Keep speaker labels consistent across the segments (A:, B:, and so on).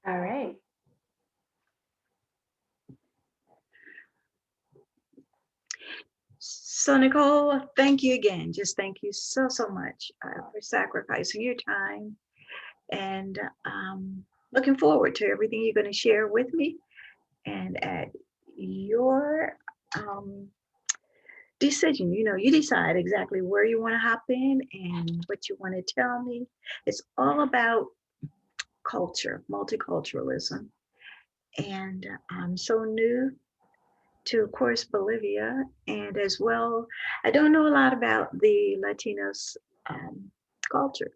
A: All right.
B: So Nicole, thank you again. Just thank you so, so much for sacrificing your time, and looking forward to everything you're going to share with me. And at your decision, you decide exactly where you want to hop in and what you want to tell me. It's all about culture, multiculturalism. And I'm so new to, of course, Bolivia. And as well, I don't know a lot about the Latinos culture.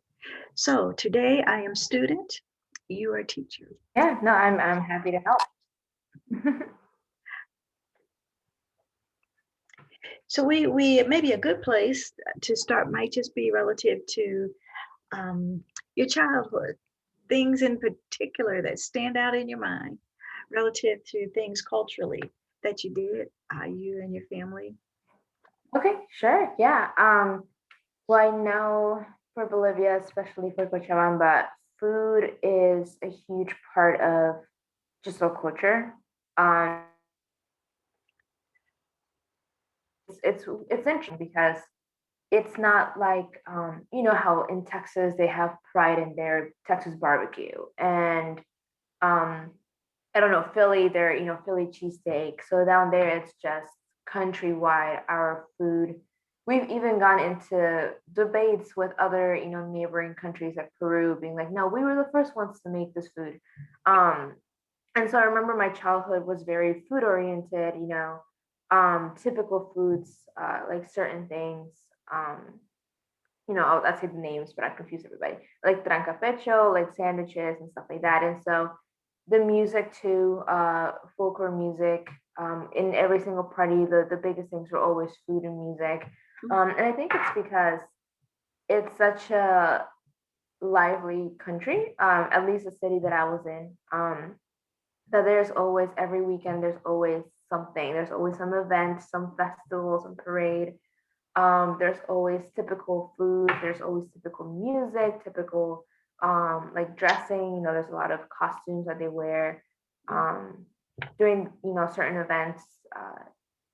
B: So today I am student, you are teacher.
A: Yeah, no, I'm happy to help.
B: So we maybe a good place to start might just be relative to your childhood, things in particular that stand out in your mind relative to things culturally that you did, you and your family.
A: Okay, sure. Yeah. Well, I know for Bolivia, especially for Cochabamba, food is a huge part of just our culture. Um, it's interesting because it's not like you know how in Texas they have pride in their Texas barbecue, and um, I don't know, Philly, they're, Philly cheesesteak. So down there, it's just countrywide, our food. We've even gone into debates with other, neighboring countries like Peru being like, no, we were the first ones to make this food. Um, and so I remember my childhood was very food oriented, typical foods, like certain things. Um, I'll say the names, but I confuse everybody. Like tranca pecho, like sandwiches and stuff like that. And so the music too, folklore music. In every single party, the biggest things were always food and music. And I think it's because it's such a lively country, at least the city that I was in, that there's always, every weekend, there's always something. There's always some event, some festival, some parade. There's always typical food, there's always typical music, typical like dressing, there's a lot of costumes that they wear during, certain events,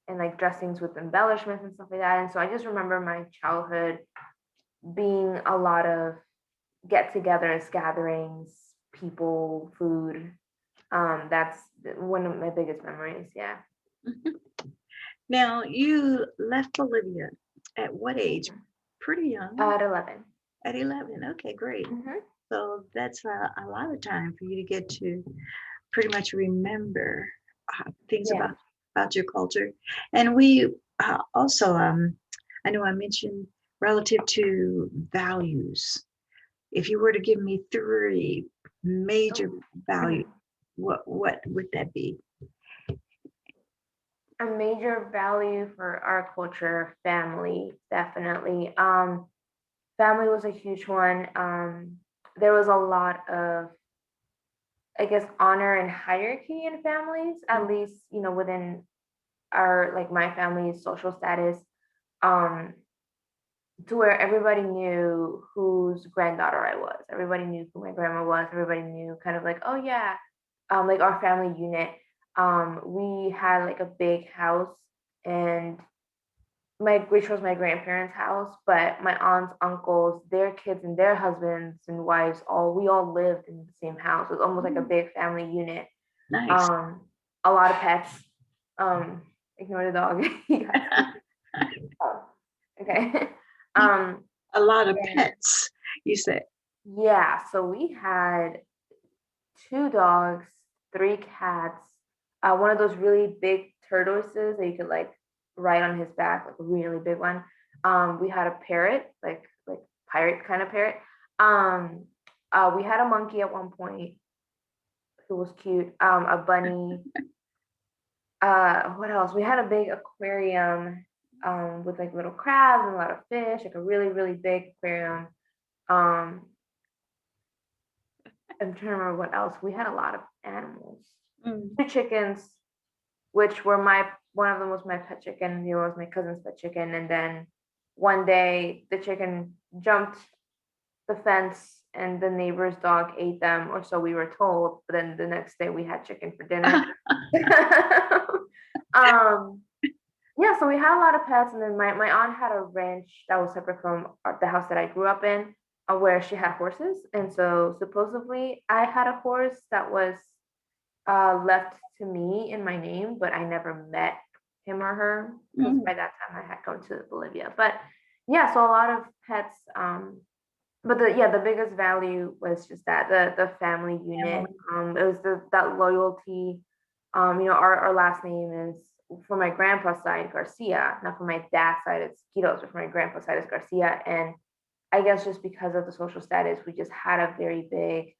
A: and like dressings with embellishments and stuff like that. And so I just remember my childhood being a lot of get-togethers, gatherings, people, food. That's one of my biggest memories. Yeah.
B: Now, you left Bolivia at what age? Pretty young.
A: At 11.
B: At 11. Okay, great. So that's a lot of time for you to get to pretty much remember things
A: Yeah.
B: about your culture. And we also, I know I mentioned relative to values. If you were to give me 3 major values, what would that be?
A: A major value for our culture, family, definitely. Family was a huge one. There was a lot of, I guess, honor and hierarchy in families, at least, within our, like my family's social status, um, to where everybody knew whose granddaughter I was. Everybody knew who my grandma was. Everybody knew kind of like, oh yeah, like our family unit. We had like a big house, and which was my grandparents' house, but my aunts, uncles, their kids and their husbands and wives, we all lived in the same house. It was almost like a big family unit.
B: Nice.
A: A lot of pets. Ignore the dog. Oh, okay.
B: A lot of pets, you said.
A: Yeah, so we had 2 dogs, 3 cats, one of those really big tortoises that you could like ride on his back, like a really big one. We had a parrot, like pirate kind of parrot. We had a monkey at one point who was cute. A bunny. What else? We had a big aquarium with like little crabs and a lot of fish, like a really, really big aquarium. Um, I'm trying to remember what else. We had a lot of animals. 2 chickens, which were one of them was my pet chicken, the other was my cousin's pet chicken. And then one day the chicken jumped the fence and the neighbor's dog ate them, or so we were told. But then the next day we had chicken for dinner. Yeah, so we had a lot of pets, and then my aunt had a ranch that was separate from the house that I grew up in, where she had horses. And so supposedly I had a horse that was left to me in my name, but I never met him or her because by that time I had come to Bolivia. But yeah, so a lot of pets. But the biggest value was just that the family unit. It was that loyalty. Our last name is, for my grandpa's side, Garcia. Not for my dad's side, it's Quiroz, but for my grandpa's side, it's Garcia. And I guess just because of the social status, we just had a very big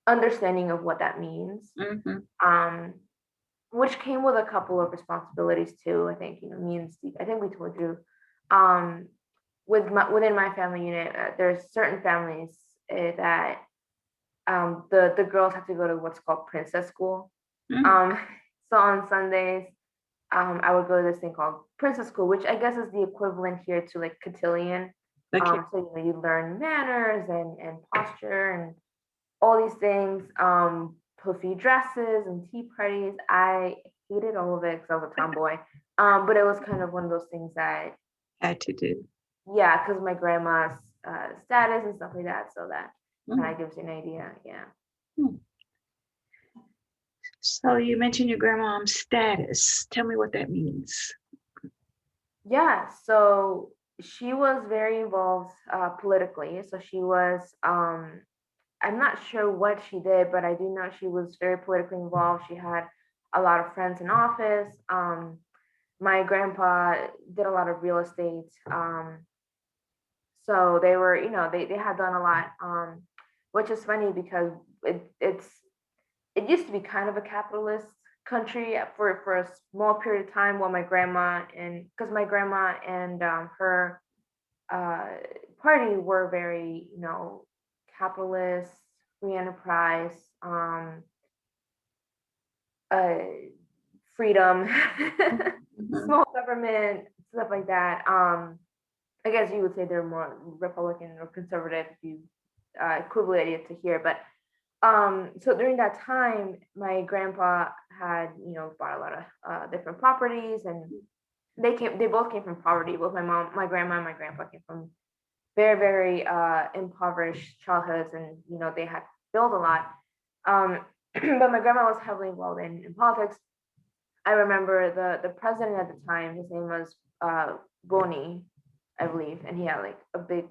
A: understanding of what that means. Which came with a couple of responsibilities too. I think, me and Steve, I think we told you, within my family unit, there's certain families that the girls have to go to what's called princess school. So on Sundays, I would go to this thing called princess school, which I guess is the equivalent here to like cotillion.
B: Okay.
A: So you learn manners and posture and all these things, puffy dresses and tea parties. I hated all of it because I was a tomboy. But it was kind of one of those things that
B: Had to do.
A: yeah, because my grandma's status and stuff like that. So that kind of gives you an idea. Yeah.
B: So you mentioned your grandmom's status. Tell me what that means.
A: Yeah. So she was very involved politically. So she was, I'm not sure what she did, but I do know she was very politically involved. She had a lot of friends in office. My grandpa did a lot of real estate. So they were, they had done a lot, which is funny because it used to be kind of a capitalist country for a small period of time while because my grandma and her party were very, capitalist, free enterprise, freedom, small government, stuff like that. I guess you would say they're more Republican or conservative if you equivalent it to here. But so during that time, my grandpa had, bought a lot of different properties, and they both came from poverty. Both my grandma and my grandpa came from very, very impoverished childhoods, and they had built a lot. But my grandma was heavily involved in politics. I remember the president at the time, his name was Boni, I believe, and he had like a big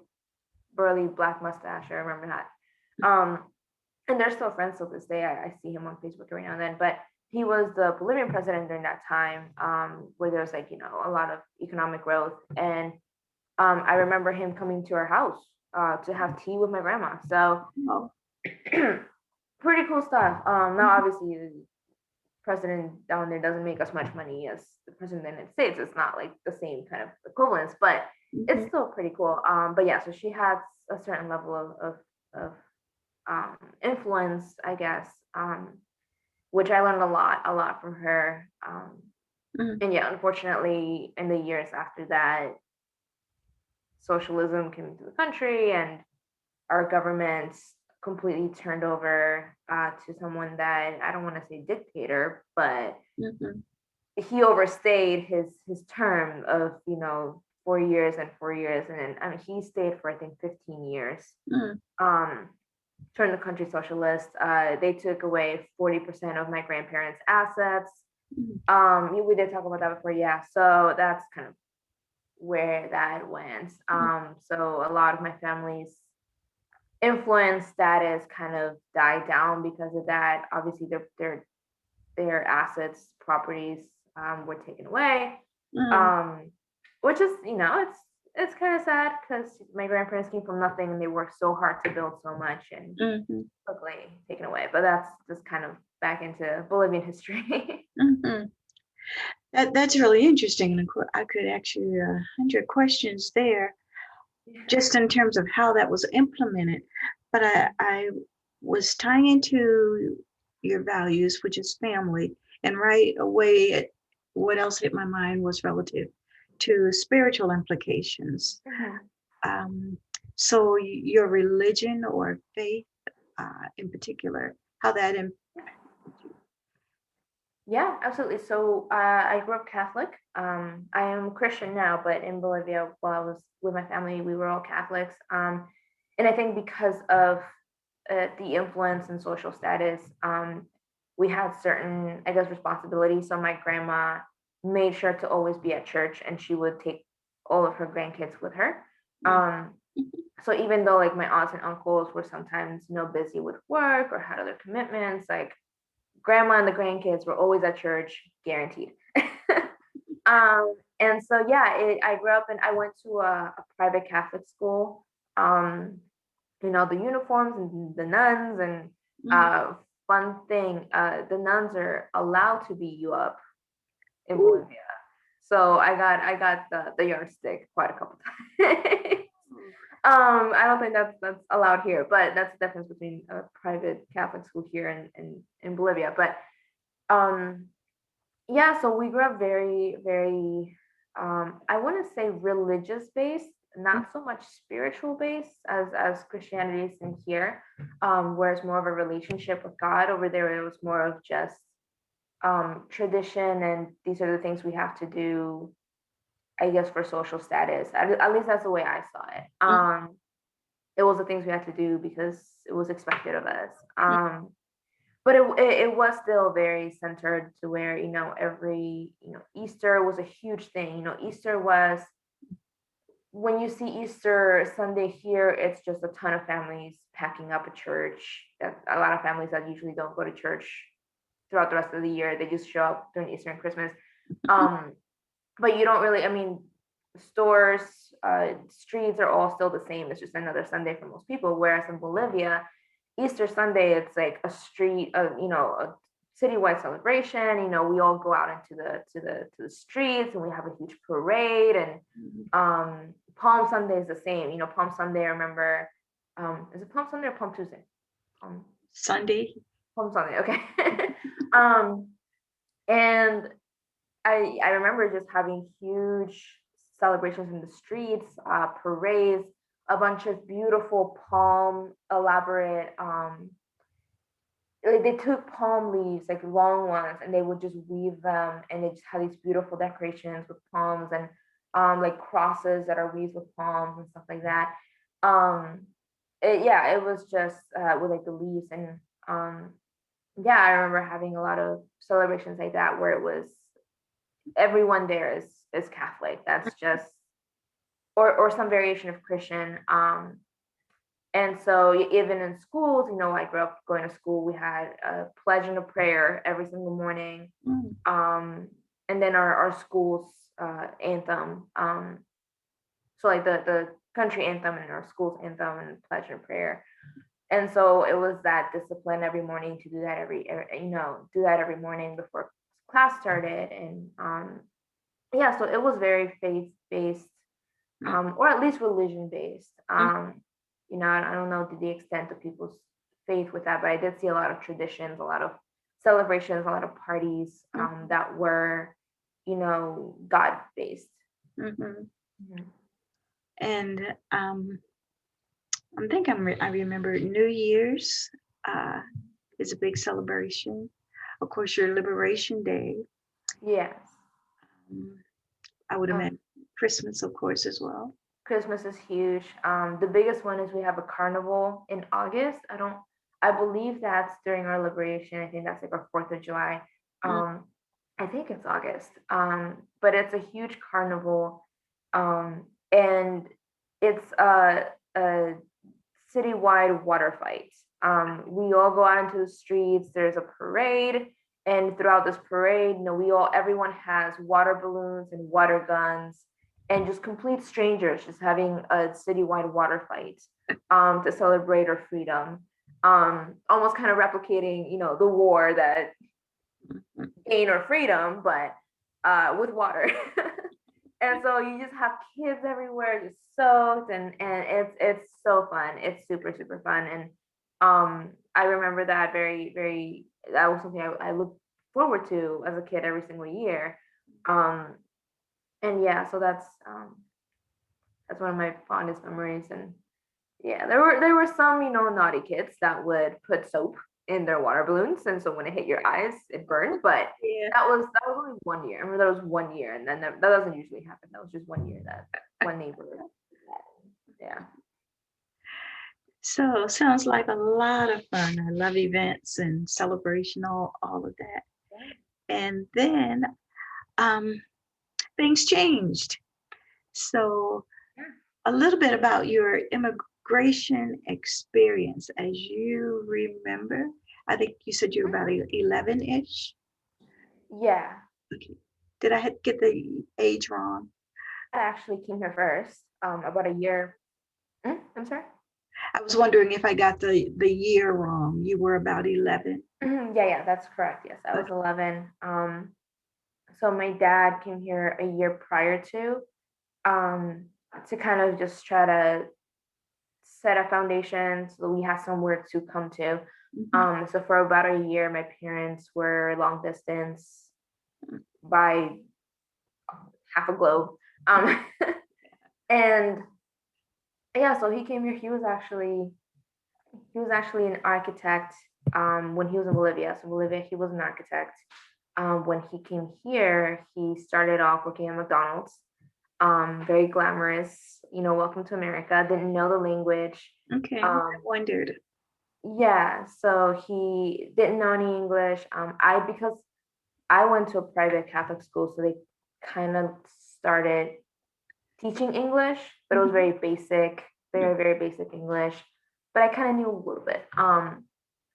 A: burly black mustache. I remember that. And they're still friends till this day. I see him on Facebook every now and then. But he was the Bolivian president during that time, where there was like, a lot of economic growth. And I remember him coming to our house to have tea with my grandma. So pretty cool stuff. Now, obviously, the president down there doesn't make as much money as the president of the United States. It's not like the same kind of equivalence, but it's still pretty cool. But yeah, so she has a certain level of influence, I guess, which I learned a lot from her. And yeah, unfortunately, in the years after that, socialism came into the country, and our governments completely turned over to someone that, I don't want to say dictator, but he overstayed his term of 4 years and 4 years, and then, I mean, he stayed for I think 15 years. Turned the country socialist. They took away 40% of my grandparents' assets. We did talk about that before, yeah. So that's kind of where that went. So a lot of my family's influence status kind of died down because of that. Obviously, their assets, properties were taken away, which is, it's kind of sad because my grandparents came from nothing and they worked so hard to build so much, and quickly taken away. But that's just kind of back into Bolivian history.
B: That's really interesting. And I could actually 100 questions there, just in terms of how that was implemented. But I was tying into your values, which is family, and right away, what else hit my mind was relative to spiritual implications. So your religion or faith in particular, how that impacted you?
A: Yeah, absolutely. So I grew up Catholic. I am Christian now, but in Bolivia, while I was with my family, we were all Catholics. And I think because of the influence and social status, we had certain, I guess, responsibilities. So my grandma made sure to always be at church, and she would take all of her grandkids with her. Um, so even though like my aunts and uncles were sometimes, busy with work or had other commitments, like grandma and the grandkids were always at church, guaranteed. And so yeah, I grew up and I went to a private Catholic school. Um, the uniforms and the nuns and
B: Mhm.
A: fun thing, the nuns are allowed to beat you up in
B: Ooh.
A: Bolivia. So I got the yardstick quite a couple times. I don't think that's allowed here, but that's the difference between a private Catholic school here and in Bolivia. But um, yeah, so we grew up very, very, I want to say religious based, not so much spiritual based as Christianity is in here, where it's more of a relationship with God. Over there, it was more of just tradition, and these are the things we have to do, I guess, for social status. At least that's the way I saw it.
B: Mhm.
A: It was the things we had to do because it was expected of us. But it was still very centered to where every Easter was a huge thing. Easter was, when you see Easter Sunday here, it's just a ton of families packing up a church. That a lot of families that usually don't go to church throughout the rest of the year, they just show up during Easter and Christmas. um but you don't really, I mean, stores, streets are all still the same. It's just another Sunday for most people. Whereas in Bolivia, Easter Sunday, it's like a street, a citywide celebration. We all go out into the streets, and we have a huge parade. And Palm Sunday is the same. Palm Sunday. I remember, is it Palm Sunday or Palm Tuesday? Um,
B: Sunday.
A: Palm Sunday. Okay. um, and I remember just having huge celebrations in the streets, parades, a bunch of beautiful palm elaborate. Like they took palm leaves, like long ones, and they would just weave them, and they just had these beautiful decorations with palms and like crosses that are wreathed with palms and stuff like that. Um, yeah, it was just with like the leaves and yeah, I remember having a lot of celebrations like that where it was everyone there is Catholic. That's just or some variation of Christian. And so even in schools, I grew up going to school. We had a pledge and a prayer every single morning.
B: Mm.
A: And then our school's anthem. So like the country anthem and our school's anthem and pledge and prayer. And so it was that discipline every morning to do that do that every morning before class started. And yeah, so it was very faith based, or at least religion based. I don't know to the extent of people's faith with that, but I did see a lot of traditions, a lot of celebrations, a lot of parties that were, God based.
B: Mhm.
A: Mhm.
B: And I remember New Year's is a big celebration. Of course, your Liberation Day.
A: Yes.
B: Um, I would
A: Um,
B: imagine Christmas, of course, as well.
A: Christmas is huge. The biggest one is we have a carnival in August. I believe that's during our liberation. I think that's like our 4th of July.
B: Mm.
A: Um, I think it's August. But it's a huge carnival. And it's a citywide water fight. We all go out into the streets. There's a parade, and throughout this parade, everyone has water balloons and water guns, and just complete strangers just having a citywide water fight to celebrate our freedom. Almost kind of replicating, the war that gained our freedom, but with water. And so you just have kids everywhere just soaked, and it's so fun. It's super super fun. And I remember that very very, that was something I looked forward to as a kid every single year. And yeah, so that's one of my fondest memories. And Yeah, there were some, naughty kids that would put soap in their water balloons, and so when it hit your eyes, it burned. But
B: Yeah.
A: that was only 1 year. I remember that was 1 year, and then that doesn't usually happen. That was just 1 year that one neighbor did that. Yeah.
B: So sounds like a lot of fun. I love events and celebration, all of that. And then um, things changed. So a little bit about your immigration experience as you remember. I think you said you were about 11-ish.
A: Yeah.
B: Okay. Did I get the age wrong?
A: I actually came here first, about a year. I'm sorry.
B: I was wondering if I got the year wrong. You were about 11.
A: Yeah, that's correct. Yes, I was
B: Okay.
A: 11. So my dad came here a year prior um, to kind of just try to set a foundation so that we have somewhere to come to. So for about a year, my parents were long distance by half a globe. And yeah, so he came here. He was actually an architect when he was in Bolivia. So Bolivia, he was an architect. When he came here, he started off working at McDonald's. Very glamorous, welcome to America. Didn't know the language.
B: Okay. I wondered.
A: Yeah, so he didn't know any English. Because I went to a private Catholic school, so they kind of started teaching English, but it was very basic, very, very basic English. But I kind of knew a little bit.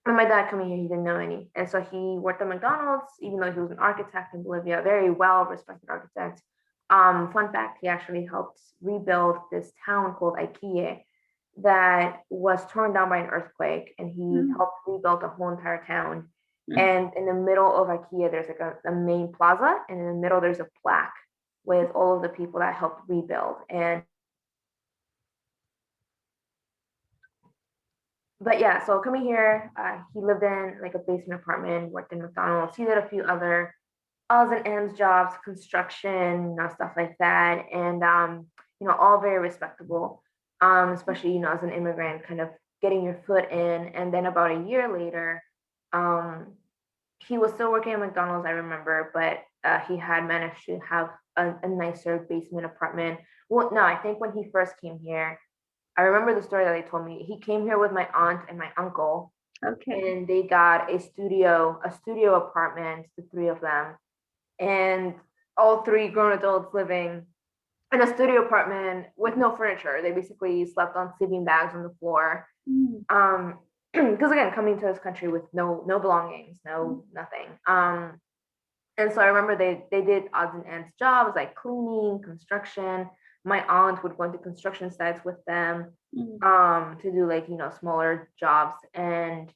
A: When my dad coming here, he didn't know any. And so he worked at McDonald's, even though he was an architect in Bolivia, very well respected architect. Fun fact, he actually helped rebuild this town called Iquique that was torn down by an earthquake, and he helped rebuild the whole entire town. And in the middle of Iquique, there's like a main plaza, and in the middle, there's a plaque with all of the people that helped rebuild. But yeah, so coming here, he lived in like a basement apartment, worked in McDonald's. He did a few other odds and ends jobs, construction, stuff like that, and all very respectable. Especially as an immigrant, kind of getting your foot in. And then about a year later, he was still working at McDonald's, I remember, but he had managed to have a nicer basement apartment. Well, no, I think when he first came here, I remember the story that they told me. He came here with my aunt and my uncle.
B: Okay.
A: And they got a studio apartment, the three of them, and all three grown adults living in a studio apartment with no furniture. They basically slept on sleeping bags on the floor. Because again, coming to this country with no belongings, no nothing. And so I remember they did odds and ends jobs like cleaning, construction. My aunt would go into construction sites with them to do like smaller jobs. And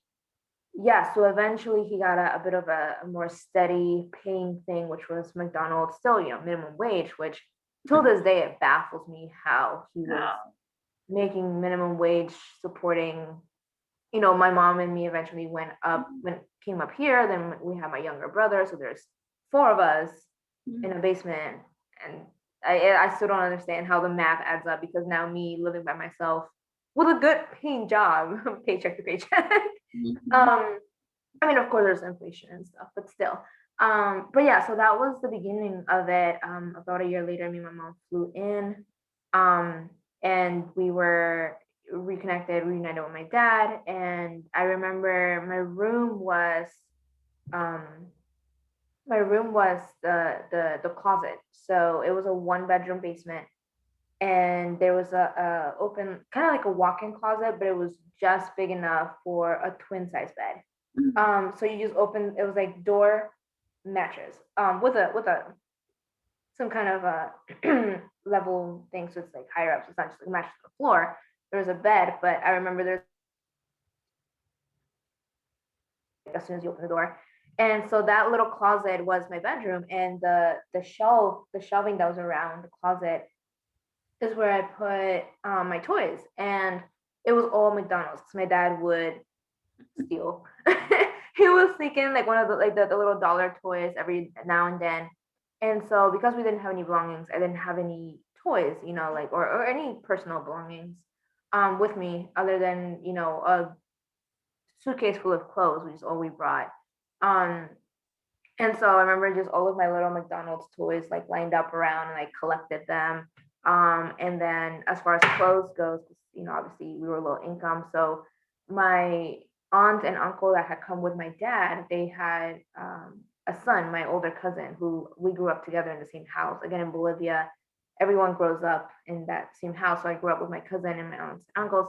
A: yeah, so eventually he got a bit of a more steady paying thing, which was McDonald's, still minimum wage, which till this day it baffles me how he was making minimum wage, supporting my mom and me. Eventually came up here. Then we have my younger brother, so there's four of us in a basement. And I still don't understand how the math adds up, because now me living by myself with a good paying job, paycheck to paycheck. I mean, of course there's inflation and stuff, but still. But yeah, so that was the beginning of it. About a year later, me and my mom flew in, and we were reunited with my dad. And I remember my room was the closet. So it was a 1-bedroom basement, and there was a open, kind of like a walk-in closet, but it was just big enough for a twin size bed. So you just open, it was like door, mattress, with a some kind of a level thing, so it's like higher up, so it's not just like a mattress on the floor. There was a bed, but I remember there's, as soon as you open the door. And so that little closet was my bedroom, and the shelving that was around the closet is where I put my toys. And it was all McDonald's, because my dad would steal. He was sneaking like one of the little dollar toys every now and then. And so because we didn't have any belongings, I didn't have any toys, like or any personal belongings. with me, other than, you know, a suitcase full of clothes, which is all we brought. Um, and so I remember just all of my little McDonald's toys like lined up around, and I collected them. And then as far as clothes goes, you know, obviously we were low income. So my aunt and uncle that had come with my dad, they had a son, my older cousin, who we grew up together in the same house. Again, in Bolivia, everyone grows up in that same house. So I grew up with my cousin and my aunts and uncles.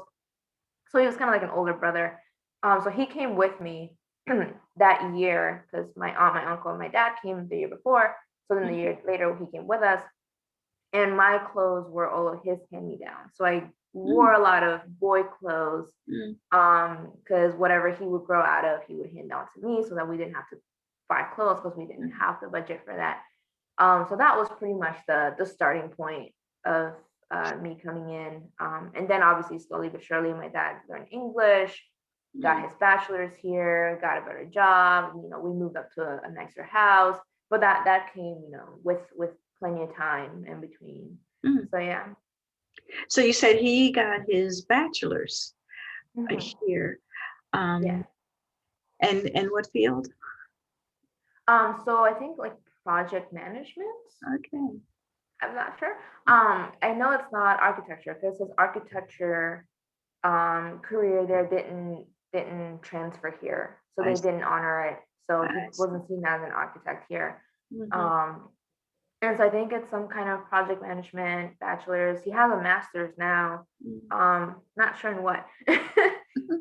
A: So he was kind of like an older brother. So he came with me that year because my aunt, my uncle, and my dad came the year before. So then the year later, he came with us, and my clothes were all of his hand-me-down. So I wore a lot of boy clothes, because whatever he would grow out of, he would hand down to me, so that we didn't have to buy clothes because we didn't have the budget for that. So that was pretty much the starting point of me coming in. And then obviously slowly but surely, my dad learned English, got his bachelor's here, got a better job. You know, we moved up to a nicer house, but that came, you know, with plenty of time in between. So yeah.
B: So you said he got his bachelor's
A: Mhm.
B: here.
A: Yeah.
B: And what field?
A: So I think like project management.
B: Okay.
A: I'm not sure. I know it's not architecture because his architecture career there didn't transfer here, so
B: I
A: they
B: see.
A: didn't honor it. So he
B: I see.
A: wasn't seen as an architect here.
B: Mhm.
A: And so I think it's some kind of project management bachelor's. He has a master's now. Not sure in what,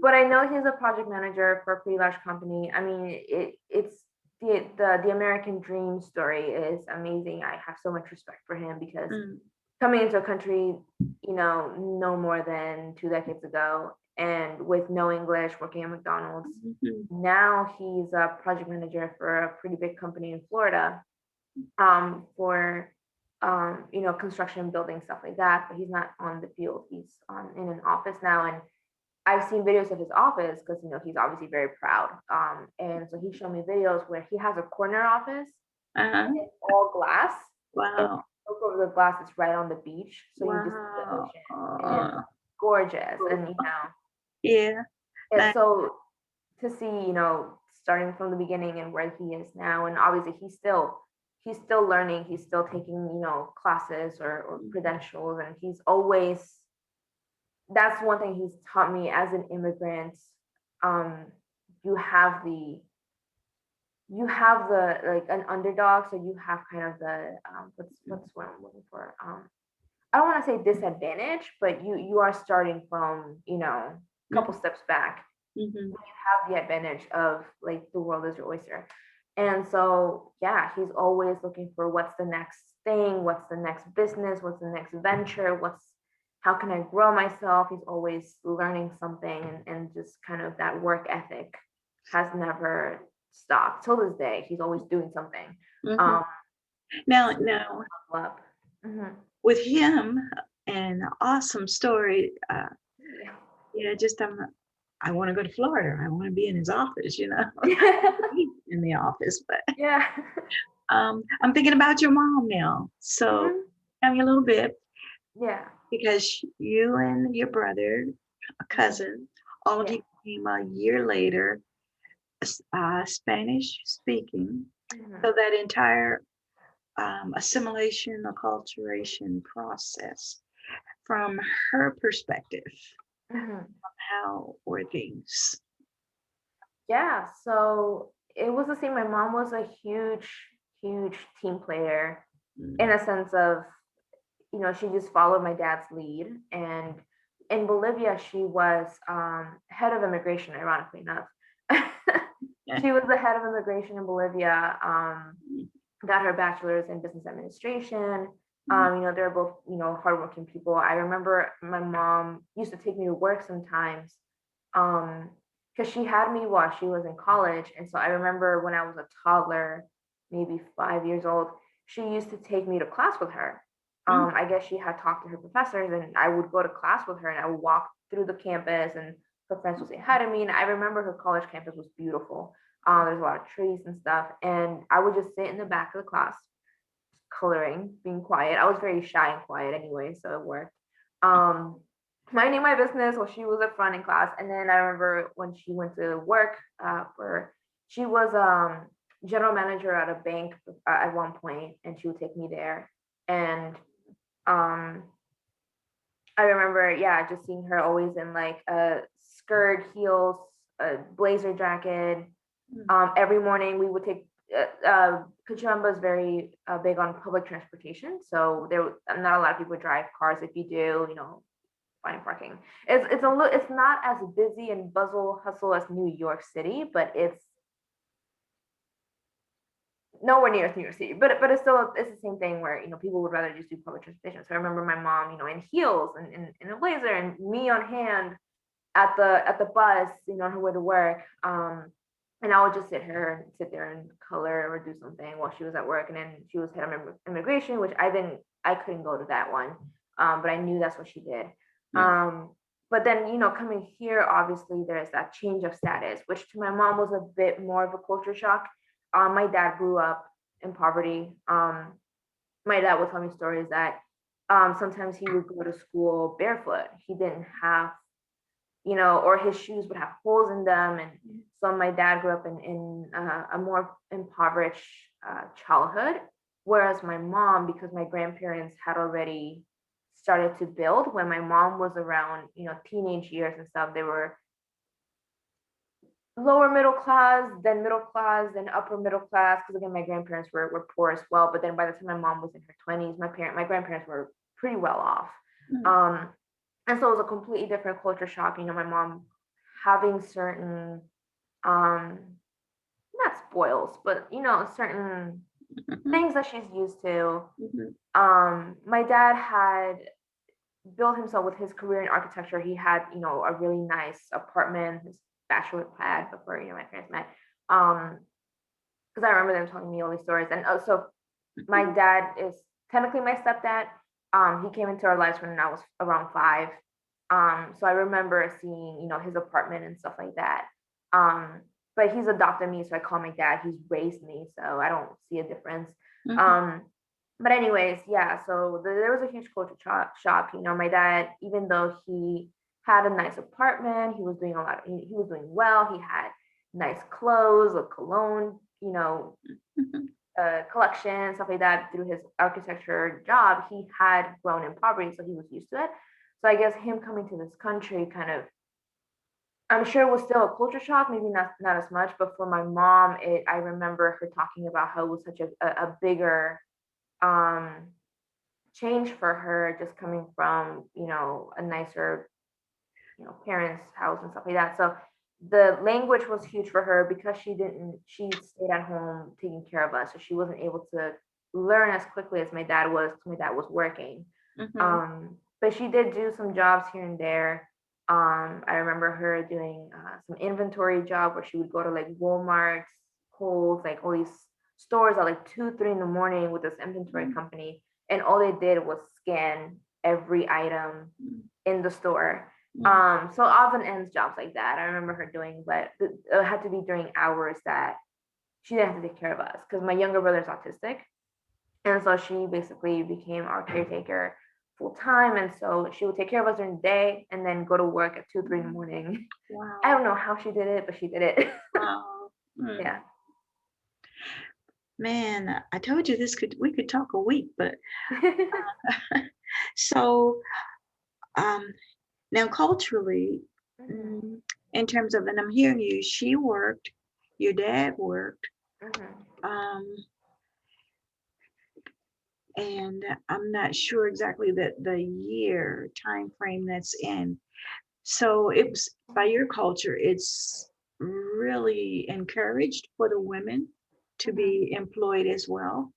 A: but I know he's a project manager for a pretty large company. I mean, it's the American dream story is amazing. I have so much respect for him because coming into a country, you know, no more than 2 decades ago, and with no English, working at McDonald's. Now he's a project manager for a pretty big company in Florida, for you know, construction, building, stuff like that. But he's not on the field. He's in an office now, and I've seen videos of his office because, you know, he's obviously very proud. And so he showed me videos where he has a corner office. It's all glass. And
B: Wow.
A: look over the glass, it's right on the beach. So you just see the
B: Wow.
A: ocean. And it's gorgeous. And, you know,
B: Yeah.
A: it's so to see, you know, starting from the beginning and where he is now. And obviously he's still learning, he's still taking, you know, classes or credentials, and he's always, that's one thing he's taught me as an immigrant. um you have the like an underdog, so you have kind of the what's what I'm looking for. I don't want to say disadvantage, but you are starting from, you know, a couple steps back. You have the advantage of like the world is your oyster. And so yeah, he's always looking for what's the next thing, what's the next business, what's the next venture, how can I grow myself. He's always learning something, and just kind of that work ethic has never stopped till this day. He's always doing something.
B: Now,
A: Up.
B: with him, an awesome story. Yeah, just I want to go to Florida. I want to be in his office, you know, in the office. But
A: Yeah.
B: I'm thinking about your mom now. So tell me a little bit,
A: Yeah.
B: because you and your brother, a cousin, all of you came a year later, Spanish speaking. So that entire assimilation, acculturation process, from her perspective, how were things?
A: Yeah, so it was the same. My mom was a huge team player, in a sense of, you know, she just followed my dad's lead. And in Bolivia, she was head of immigration, ironically enough. She was the head of immigration in Bolivia, got her bachelor's in business administration. You know, they're both, you know, hardworking people. I remember my mom used to take me to work sometimes, because she had me while she was in college. And so I remember when I was a toddler, maybe 5 years old, she used to take me to class with her. I guess she had talked to her professors, and I would go to class with her, and I would walk through the campus, and her friends would say hi to me. And I remember her college campus was beautiful. There's a lot of trees and stuff. And I would just sit in the back of the class, coloring, being quiet. I was very shy and quiet anyway, so it worked. minding my business while she was up front in class. And then I remember when she went to work she was general manager at a bank at one point, and she would take me there. And um, I remember, yeah, just seeing her always in like a skirt, heels, a blazer jacket. Every morning we would take Cochabamba is very big on public transportation, so there not a lot of people drive cars. If you do, find parking. It's not as busy and bustle hustle as New York City, but it's nowhere near New York City. But it's the same thing where people would rather just do public transportation. So I remember my mom, in heels and in a blazer, and me on hand at the bus, on her way to work. And I would just sit there and color or do something while she was at work. And then she was head of immigration, which I couldn't go to that one. But I knew that's what she did. But then, coming here, obviously there's that change of status, which to my mom was a bit more of a culture shock. My dad grew up in poverty. My dad would tell me stories that sometimes he would go to school barefoot. He didn't have or his shoes would have holes in them. And so my dad grew up in a more impoverished childhood. Whereas my mom, because my grandparents had already started to build when my mom was around, teenage years and stuff, they were lower middle class, then upper middle class. Because again, my grandparents were poor as well. But then by the time my mom was in her 20s, my grandparents were pretty well off. And so it was a completely different culture shock. My mom having certain, not spoils, but certain things that she's used to. My dad had built himself with his career in architecture. He had, a really nice apartment, his bachelor pad before, my parents met. Because I remember them telling me all these stories. And also, my dad is technically my stepdad. He came into our lives when I was around 5. So I remember seeing, his apartment and stuff like that. But he's adopted me, so I call my dad. He's raised me, so I don't see a difference. But anyways, yeah. So there was a huge culture shock. My dad, even though he had a nice apartment, he was doing he was doing well. He had nice clothes, a cologne, collection, stuff like that through his architecture job. He had grown in poverty, so he was used to it. So I guess him coming to this country kind of, I'm sure it was still a culture shock, maybe not as much, but for my mom, I remember her talking about how it was such a bigger change for her, just coming from, a nicer, parents' house and stuff like that. So the language was huge for her because she stayed at home taking care of us. So she wasn't able to learn as quickly as my dad was, because my dad was working. But she did do some jobs here and there. I remember her doing some inventory job where she would go to like Walmart, Kohl's, like all these stores at like 2-3 in the morning with this inventory company, and all they did was scan every item in the store. So odds and ends jobs like that I remember her doing, but it had to be during hours that she didn't have to take care of us, because my younger brother's autistic, and so she basically became our caretaker full time. And so she would take care of us during the day and then go to work at 2-3 in the morning.
B: Wow.
A: I don't know how she did it, but she did it.
B: Wow.
A: Yeah.
B: Man, I told you we could talk a week, but so now culturally, in terms of, and I'm hearing you, she worked, your dad worked, and I'm not sure exactly the year time frame that's in. So it was, by your culture, it's really encouraged for the women to be employed as well.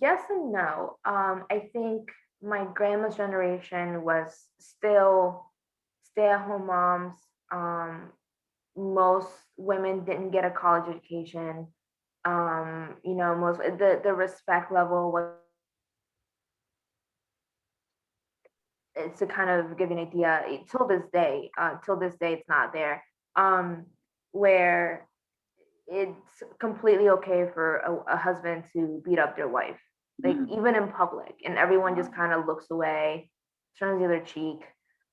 A: Yes and no. I think my grandma's generation was still stay-at-home moms. Most women didn't get a college education. Most the respect level was, to kind of give you an idea, till this day, it's not there. Where it's completely okay for a husband to beat up their wife, like even in public, and everyone just kind of looks away, turns the other cheek.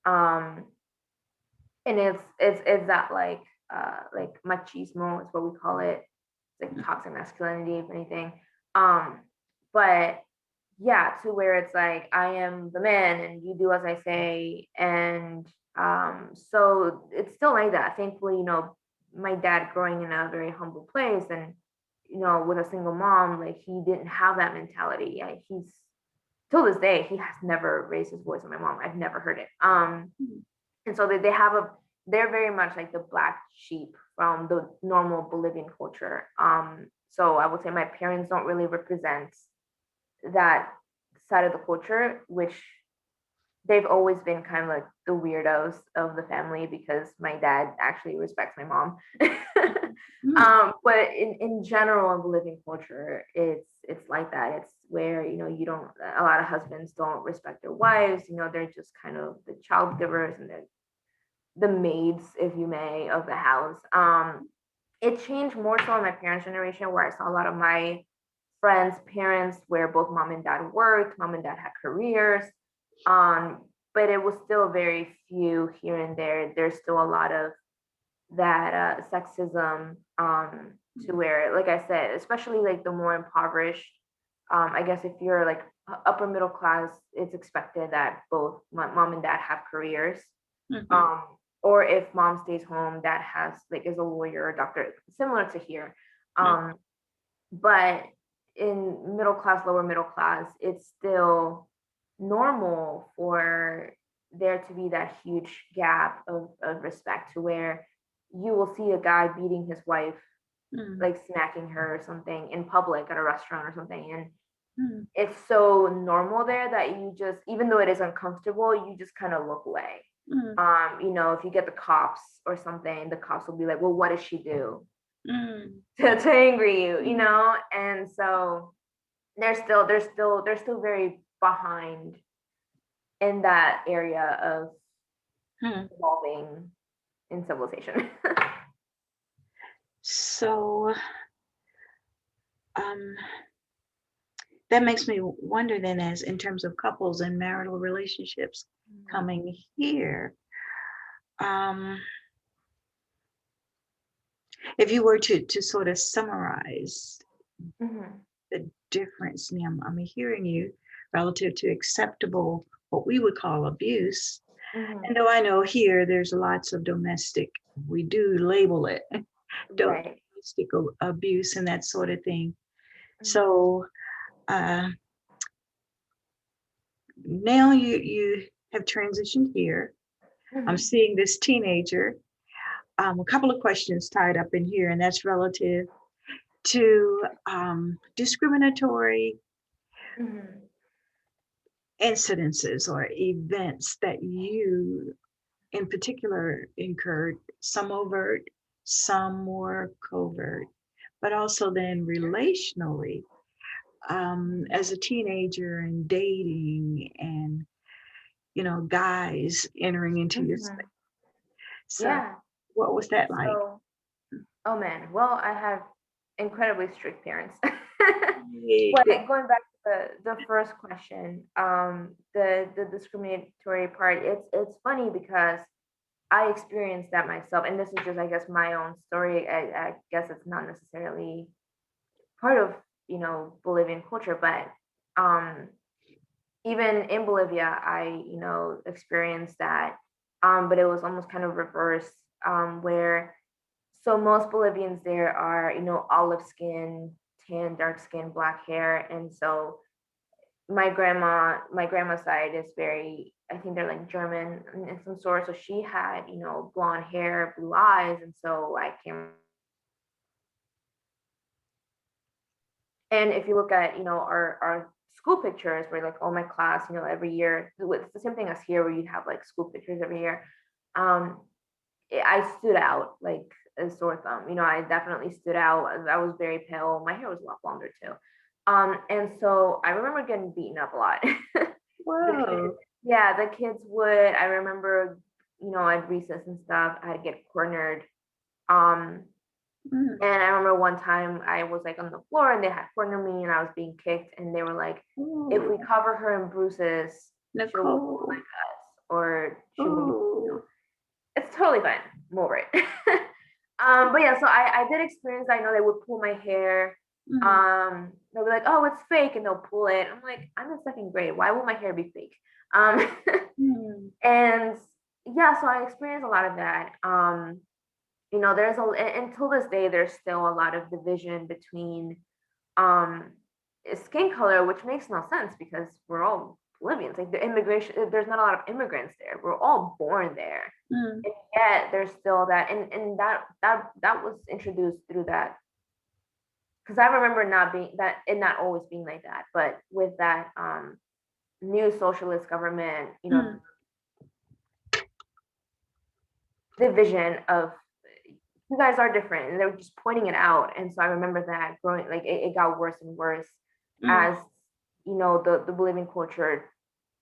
A: Um, and it's that like machismo is what we call it. It's like toxic masculinity, if anything. Um, but yeah, to where it's like I am the man and you do as I say, and so it's still like that. Thankfully, my dad growing in a very humble place and with a single mom, like he didn't have that mentality. He's till this day he has never raised his voice on my mom. I've never heard it. And so they have they're very much like the black sheep from the normal Bolivian culture. So I would say my parents don't really represent that side of the culture, which they've always been kind of like the weirdos of the family because my dad actually respects my mom. But in general in Bolivian culture, it's like that. It's where you don't, a lot of husbands don't respect their wives. They're just kind of the child givers and the maids, if you may, of the house. It changed more so in my parents' generation, where I saw a lot of my friends' parents where both mom and dad worked, mom and dad had careers. But it was still very few here and there. There's still a lot of that sexism, to where, like I said, especially like the more impoverished, I guess if you're like upper middle class, it's expected that both mom and dad have careers. Or if mom stays home, dad has like is a lawyer or doctor, similar to here. But in middle class, lower middle class, it's still normal for there to be that huge gap of respect, to where you will see a guy beating his wife, like smacking her or something in public at a restaurant or something. And it's so normal there that you just, even though it is uncomfortable, you just kind of look away. If you get the cops or something, the cops will be like, well, what did she do to angry you, And so they're still very behind in that area of evolving in civilization.
B: So that makes me wonder then, as in terms of couples and marital relationships coming here, if you were to sort of summarize the difference, now I'm hearing you relative to acceptable, what we would call abuse. And though I know here there's lots of domestic, we do label it domestic abuse and that sort of thing. So now you have transitioned here. I'm seeing this teenager. A couple of questions tied up in here, and that's relative to discriminatory incidences or events that you in particular incurred, some overt, some more covert, but also then relationally, as a teenager and dating and guys entering into your space. So what was that like?
A: Oh man, well, I have incredibly strict parents. But going back to the first question, the discriminatory part, it's funny because I experienced that myself, and this is just, I guess, my own story. I guess it's not necessarily part of Bolivian culture, but even in Bolivia, I experienced that, but it was almost kind of reverse, where so most Bolivians there are olive skin, tan, dark skin, black hair, and so my grandma's side is very, I think they're like German in some sort. So she had blonde hair, blue eyes, and so I came. And if you look at our school pictures, where like all my class, every year, it's the same thing as here, where you have like school pictures every year. I stood out like a sore thumb. I definitely stood out. I was very pale. My hair was a lot longer too. And so I remember getting beaten up a lot.
B: Whoa.
A: The kids would. I remember, at recess and stuff, I'd get cornered. And I remember one time I was like on the floor and they had cornered me and I was being kicked, and they were like, if we cover her in bruises, she'll look
B: Nicole.
A: like us, or she will be,
B: Oh.
A: it's totally fine. I'm over it. But yeah, so I did experience, I know they would pull my hair.
B: Mm,
A: They'll be like, oh, it's fake, and they'll pull it. I'm like, I'm in second grade. Why would my hair be fake? Um,
B: mm,
A: and yeah, so I experienced a lot of that. There's until this day, there's still a lot of division between um skin color, which makes no sense because we're all Bolivians. Like the immigration, there's not a lot of immigrants there. We're all born there,
B: mm,
A: and yet there's still that, and that was introduced through that, because I remember not being that, it not always being like that, but with that new socialist government,
B: mm.
A: the vision of you guys are different, and they were just pointing it out. And so I remember that growing, like it got worse and worse
B: Mm,
A: as the Bolivian culture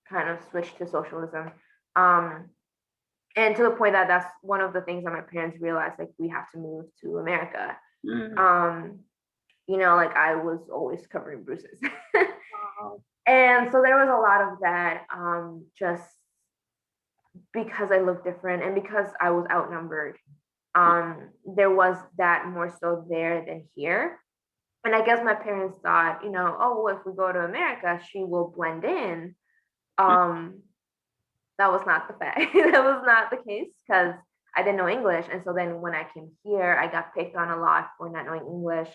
A: kind of switched to socialism. um and to the point that that's one of the things that my parents realized, like we have to move to America.
B: mm.
A: um like I was always covering bruises.
B: Wow.
A: And so there was a lot of that, just because I looked different and because I was outnumbered. There was that more so there than here. And I guess my parents thought, oh, well, if we go to America, she will blend in.
B: Mm,
A: um that was not the fact. That was not the case, because I didn't know English. And so then when I came here, I got picked on a lot for not knowing English.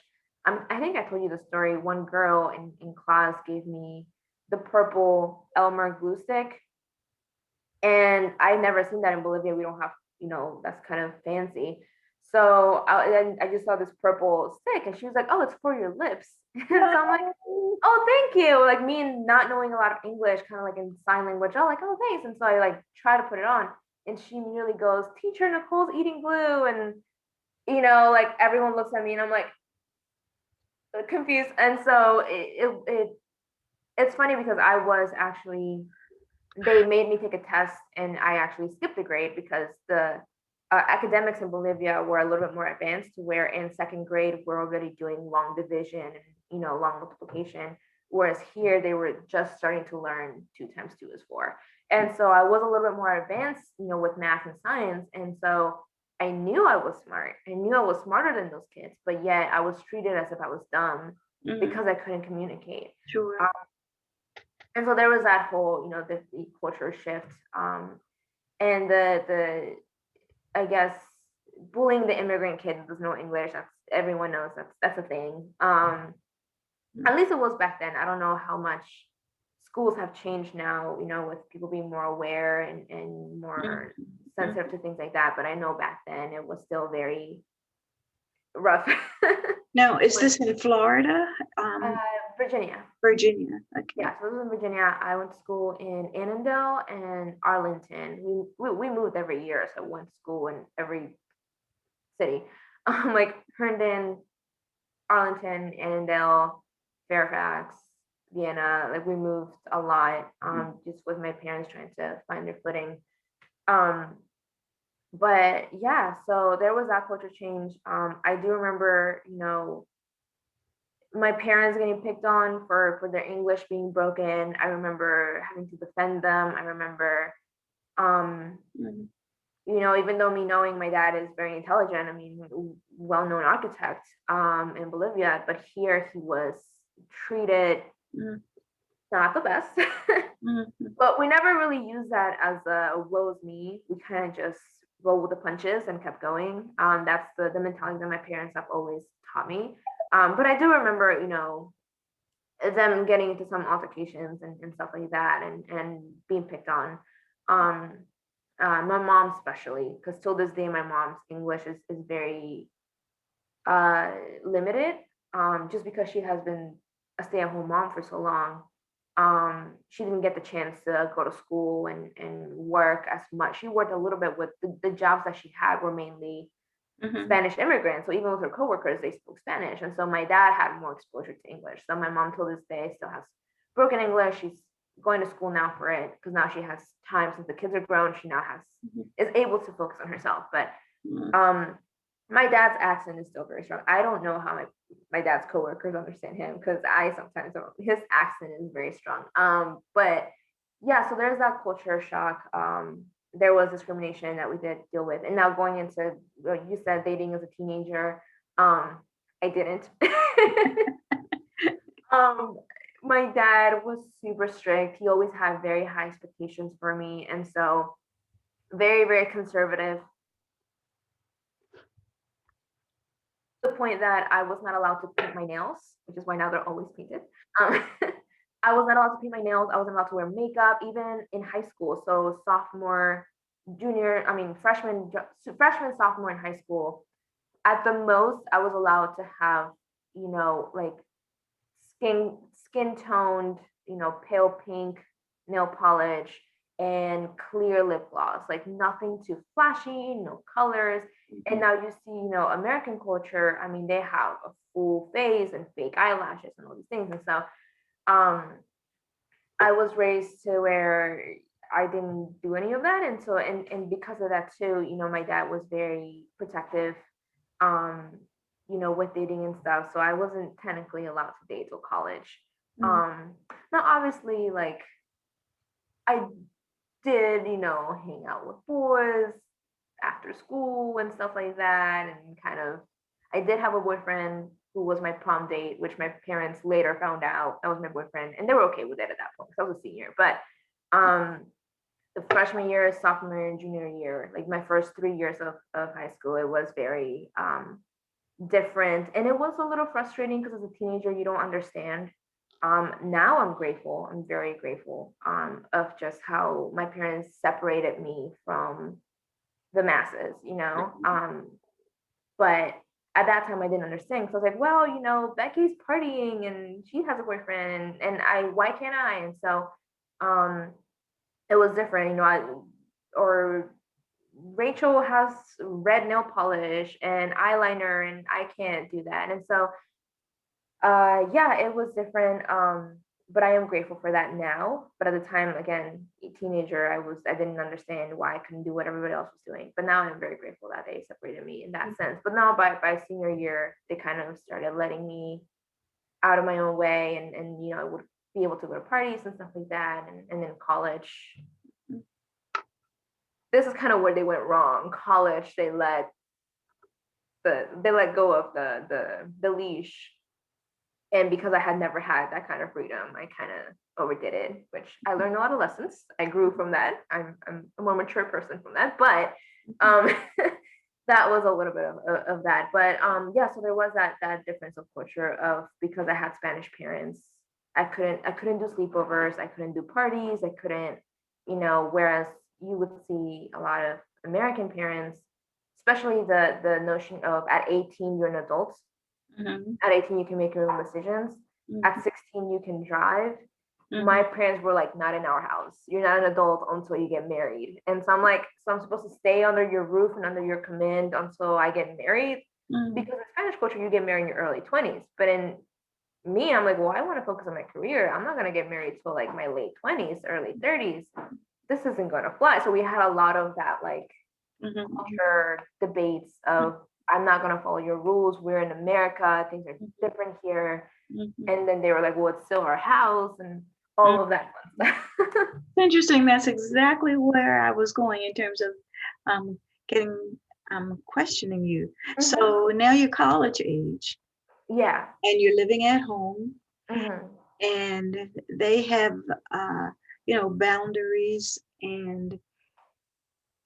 A: I think I told you the story. One girl in class gave me the purple Elmer glue stick, and I never seen that in Bolivia. We don't have, that's kind of fancy. So and I just saw this purple stick, and she was like, "Oh, it's for your lips." And so I'm like,
B: no.
A: "Oh, thank you." Like me and not knowing a lot of English, kind of like in sign language. Oh, like, "Oh, thanks." And so I like try to put it on, and she immediately goes, "Teacher, Nicole's eating glue," and like everyone looks at me, and I'm like confused. And so it's funny because I was actually, they made me take a test, and I actually skipped a grade because the academics in Bolivia were a little bit more advanced, to where in second grade we're already doing long division and long multiplication, whereas here they were just starting to learn 2 times 2 is 4. And so I was a little bit more advanced, with math and science. And so I knew I was smart. I knew I was smarter than those kids, but yet I was treated as if I was dumb
B: Mm,
A: because I couldn't communicate.
B: sure.
A: Um, and so there was that whole, the culture shift, and the I guess bullying the immigrant kid who doesn't know English. That's, everyone knows that's a thing.
B: Mm,
A: At least it was back then. I don't know how much schools have changed now, with people being more aware and
B: mm,
A: more
B: mm.
A: sensitive to things like that. But I know back then it was still very rough.
B: Now, is this in Florida? Um,
A: Virginia.
B: Virginia. Okay.
A: Yeah, so this was in Virginia. I went to school in Annandale and Arlington. We moved every year, so I went to school in every city, like Herndon, Arlington, Annandale, Fairfax, Vienna. Like we moved a lot, just with my parents trying to find their footing. Um, but yeah, so there was that culture change. I do remember, my parents getting picked on for their English being broken. I remember having to defend them. I remember, um,
B: Mm,
A: even though me knowing my dad is very intelligent, I mean, well-known architect, in Bolivia, but here he was treated
B: mm,
A: not the best.
B: mm, mm,
A: But we never really used that as a woe is me. We kind of just rolled with the punches and kept going. That's the mentality that my parents have always taught me. But I do remember, them getting into some altercations and stuff like that, and being picked on. Um, my mom especially, because till this day my mom's English is very uh, limited, just because she has been a stay-at-home mom for so long. She didn't get the chance to go to school and work as much. She worked a little bit with the jobs that she had were mainly
B: mhm,
A: Spanish immigrants. So even with her coworkers, they spoke Spanish. And so my dad had more exposure to English. So my mom till this day still has broken English. She's going to school now for it, because now she has time, since the kids are grown. She now has
B: mhm,
A: is able to focus on herself. But
B: mm.
A: um my dad's accent is still very strong. I don't know how my dad's coworkers understand him, because I sometimes don't. His accent is very strong. But yeah, so there's that culture shock. There was discrimination that we did deal with, and now going into what you said, dating as a teenager, I didn't. um, my dad was super strict. He always had very high expectations for me, and so very, very conservative. The point that I was not allowed to paint my nails, which is why now they're always painted. Um, I was not allowed to paint my nails. I wasn't allowed to wear makeup, even in high school. So sophomore, junior, I mean freshman, sophomore in high school. At the most, I was allowed to have, like skin toned, pale pink nail polish and clear lip gloss, like nothing too flashy, no colors. And now you see, American culture, I mean, they have a full face and fake eyelashes and all these things. And so um I was raised to where I didn't do any of that. And so and because of that too, my dad was very protective, um, with dating and stuff. So I wasn't technically allowed to date till college.
B: Mm.
A: Now obviously like I did, hang out with boys after school and stuff like that. And I did have a boyfriend who was my prom date, which my parents later found out that was my boyfriend. And they were okay with it at that point because I was a senior. But um, the freshman year, sophomore and junior year, like my first 3 years of high school, it was very different. And it was a little frustrating because as a teenager, you don't understand. Now I'm grateful. I'm very grateful of just how my parents separated me from the masses, but at that time I didn't understand because I was like, well, Becky's partying and she has a boyfriend and why can't I? And so um, it was different, or Rachel has red nail polish and eyeliner and I can't do that. And so yeah, it was different. But I am grateful for that now. But at the time, again, a teenager, I didn't understand why I couldn't do what everybody else was doing. But now I'm very grateful that they separated me in that sense. But now by senior year, they kind of started letting me out of my own way, and I would be able to go to parties and stuff like that. And then college, this is kind of where they went wrong. College, they let go of the leash, and because I had never had that kind of freedom, I kind of overdid it, which I learned a lot of lessons. I grew from that. I'm a more mature person from that, but um, that was a little bit of that. But yeah, so there was that difference of culture of, because I had Spanish parents, I couldn't do sleepovers, I couldn't do parties, I couldn't, whereas you would see a lot of American parents, especially the notion of at 18 you're an adult.
B: Mhm.
A: At 18 you can make your own decisions.
B: Mhm.
A: At 16 you can drive.
B: Mhm.
A: My parents were like, not in our house, you're not an adult until you get married. And so I'm like, so I'm supposed to stay under your roof and under your command until I get married?
B: Mhm.
A: Because in Spanish culture you get married in your early 20s, but in me, I'm like, well, I want to focus on my career. I'm not going to get married till like my late 20s, early 30s. This isn't going to fly. So we had a lot of that like
B: Mhm.
A: culture debates of, I'm not going to follow your rules. We're in America. Things are different here.
B: Mhm.
A: And then they were like, well, it's still our house and
B: Mhm.
A: all of that fun stuff.
B: Interesting. That's exactly where I was going in terms of getting questioning you.
A: Mhm.
B: So now you're college age
A: Yeah.
B: and you're living at home,
A: Mhm.
B: and they have boundaries, and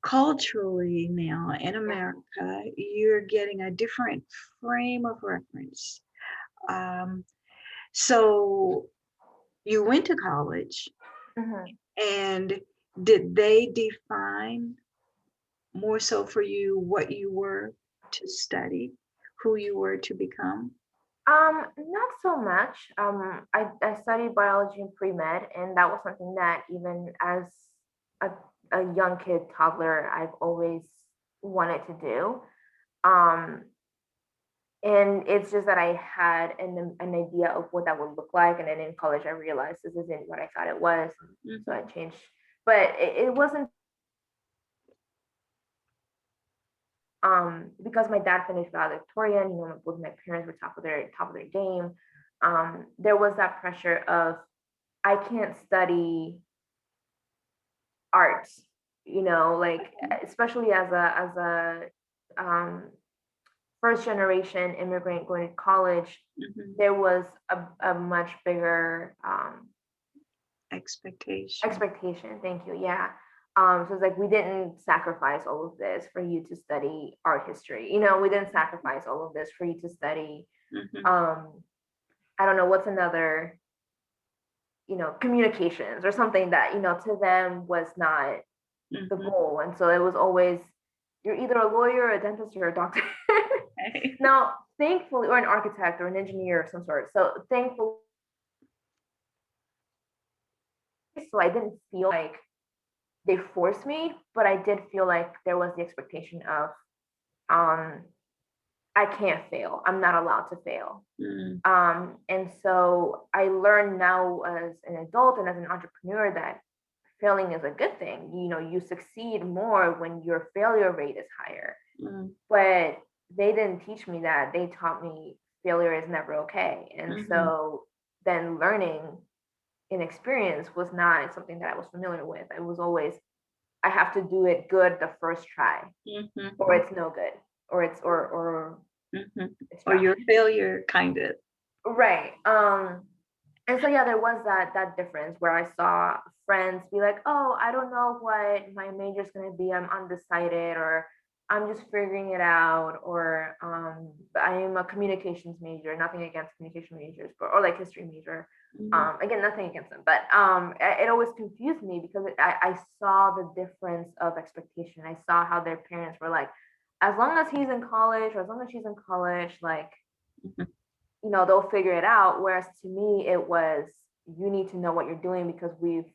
B: culturally now in America you're getting a different frame of reference. Um, so you went to college,
A: Mhm.
B: and did they define more so for you what you were to study, who you were to become?
A: Not so much. I studied biology and pre-med, and that was something that even as a, a young kid, toddler, I've always wanted to do. Um, and it's just that I had an idea of what that would look like, and then in college I realized this isn't what I thought it was, so I
B: Mhm.
A: changed. But it wasn't because my dad finished valedictorian, both my parents were top of their game. There was that pressure of, I can't study art, like especially as a um, first generation immigrant going to college,
B: Mhm.
A: there was a much bigger
B: Expectation.
A: expectation. Thank you. Yeah. So it's like we didn't sacrifice all of this for you to study art history. We didn't sacrifice all of this for you to study.
B: Mhm.
A: Um, I don't know what's another, communications or something that to them was not the
B: Mhm.
A: goal, and so it was always you're either a lawyer, a dentist, or a doctor.
B: Okay.
A: Now, thankfully, or an architect or an engineer of some sort. So thankfully, so I didn't feel like they forced me, but I did feel like there was the expectation of um I can't fail. I'm not allowed to fail.
B: Mm.
A: And so I learned now as an adult and as an entrepreneur that failing is a good thing. You succeed more when your failure rate is higher.
B: Mm.
A: But they didn't teach me that. They taught me failure is never okay. And
B: Mhm.
A: so then learning in experience was not something that I was familiar with. It was always I have to do it good the first try, or
B: Mhm.
A: it's no good, or
B: Mhm.
A: it's
B: Or
A: trash.
B: your failure, kind of.
A: Right. And so yeah, there was that difference where I saw friends be like, "Oh, I don't know what my major's gonna be. I'm undecided, or I'm just figuring it out, or I am a communications major. Nothing against communication majors, but or like history major.
B: Mhm.
A: Again, nothing against them, but it always confused me because I saw the difference of expectation. I saw how their parents were like, as long as he's in college, or as long as she's in college, like
B: Mhm.
A: they'll figure it out. Whereas to me, it was you need to know what you're doing because we've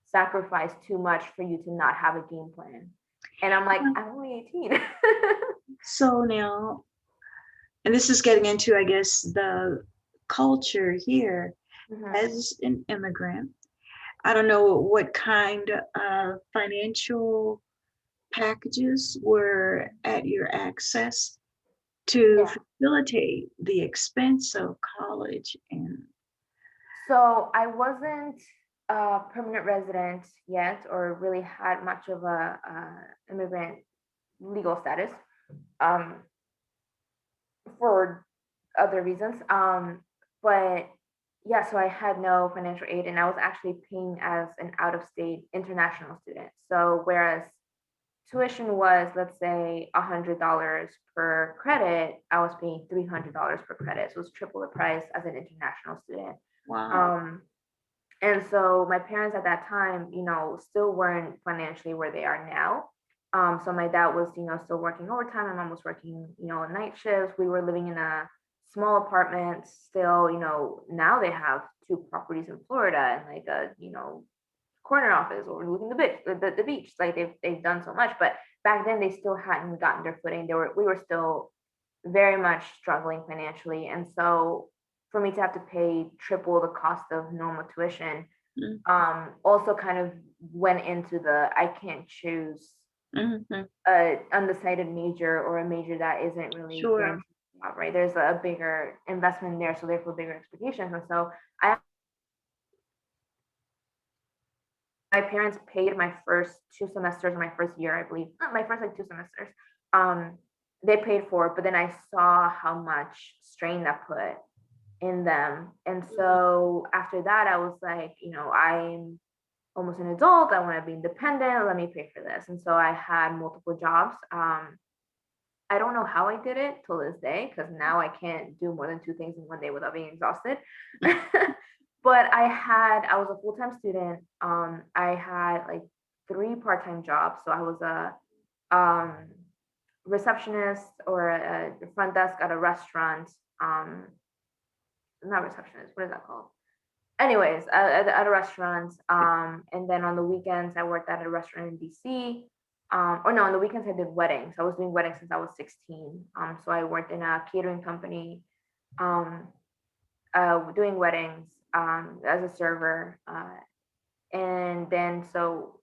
A: sacrificed too much for you to not have a game plan. And I'm like,
B: Well,
A: I'm only 18.
B: so now, and this is getting into, I guess, the culture here
A: Mhm.
B: as an immigrant. I don't know what kind of financial packages were at your access to
A: Yeah.
B: facilitate the expense of college and
A: So I wasn't a permanent resident yet, or really had much of a immigrant legal status, um, for other reasons. But yeah, so I had no financial aid, and I was actually paying as an out of state international student. So whereas tuition was, let's say, $100 per credit, I was paying $300 per credit. So it was triple the price as an international student.
B: wow.
A: Um, and so my parents at that time, still weren't financially where they are now. So my dad was, still working overtime. My mom was working, night shifts. We were living in a small apartment still. Now they have two properties in Florida and like a, corner office overlooking the beach. Like they've done so much, but back then they still hadn't gotten their footing. We were still very much struggling financially, and so for me to have to pay triple the cost of normal tuition,
B: Mm.
A: also kind of went into the I can't choose
B: Mhm.
A: a undecided major or a major that isn't really
B: Sure.
A: guaranteed, right? There's a bigger investment there, so therefore bigger expectations, and so I my parents paid my first 2 semesters of my first year, I believe, my first like 2 semesters. Um, they paid for it, but then I saw how much strain that put in them. And
B: Mhm.
A: so after that, I was like, I'm almost an adult. I want to be independent. Let me pay for this. And so I had multiple jobs. I don't know how I did it till this day because now I can't do more than two things in one day without being exhausted. But I was a full-time student. I had like three part-time jobs. So I was a um, receptionist or a front desk at a restaurant. Not receptionist. What is that called? Anyways, at a restaurant. And then on the weekends, I worked at a restaurant in DC. Or no, on the weekends, I did weddings. I was doing weddings since I was 16. So I worked in a catering company, um, doing weddings, as a server. And then so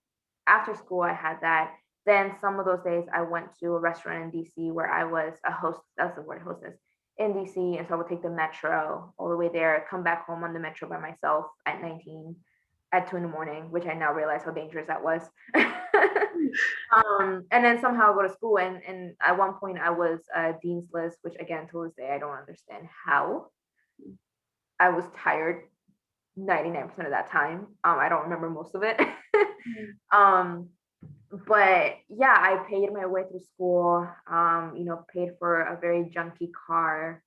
A: after school, I had that. Then some of those days, I went to a restaurant in DC where I was a host. That's the word, hostess in DC. And so I would take the metro all the way there, come back home on the metro by myself at 19. at 2 a.m, which I now realize how dangerous that was. And then somehow go to school, and at one point I was dean's list, which again to this day I don't understand how. I was tired 99% of that time. I don't remember most of it. But yeah, I paid my way through school, paid for a very junky car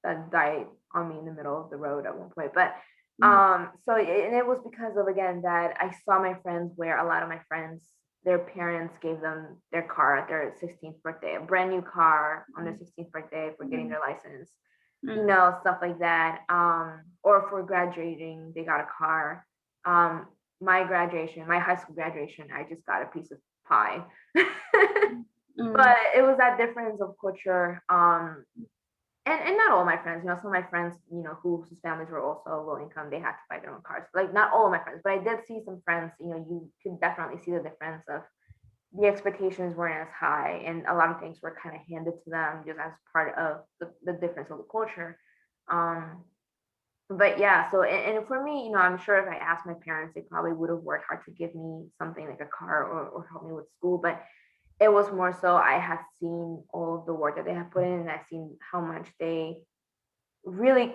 A: that died on me in the middle of the road at one point. But and it was because of, again, that I saw my friends, where a lot of my friends, their parents gave them their car at their 16th birthday, a brand new car on their 16th birthday for getting their license, stuff like that. Or for graduating, they got a car. My high school graduation, I just got a piece of pie. But it was that difference of culture. And not all my friends, some of my friends, whose families were also low income, they had to buy their own cars. Like, not all of my friends, but I did see some friends, you could definitely see the difference of the expectations weren't as high, and a lot of things were kind of handed to them just as part of the difference of the culture. But yeah, so, and for me, I'm sure if I asked my parents, they probably would have worked hard to give me something like a car, or help me with school. But it was more so I had seen all of the work that they had put in, and I've seen how much they really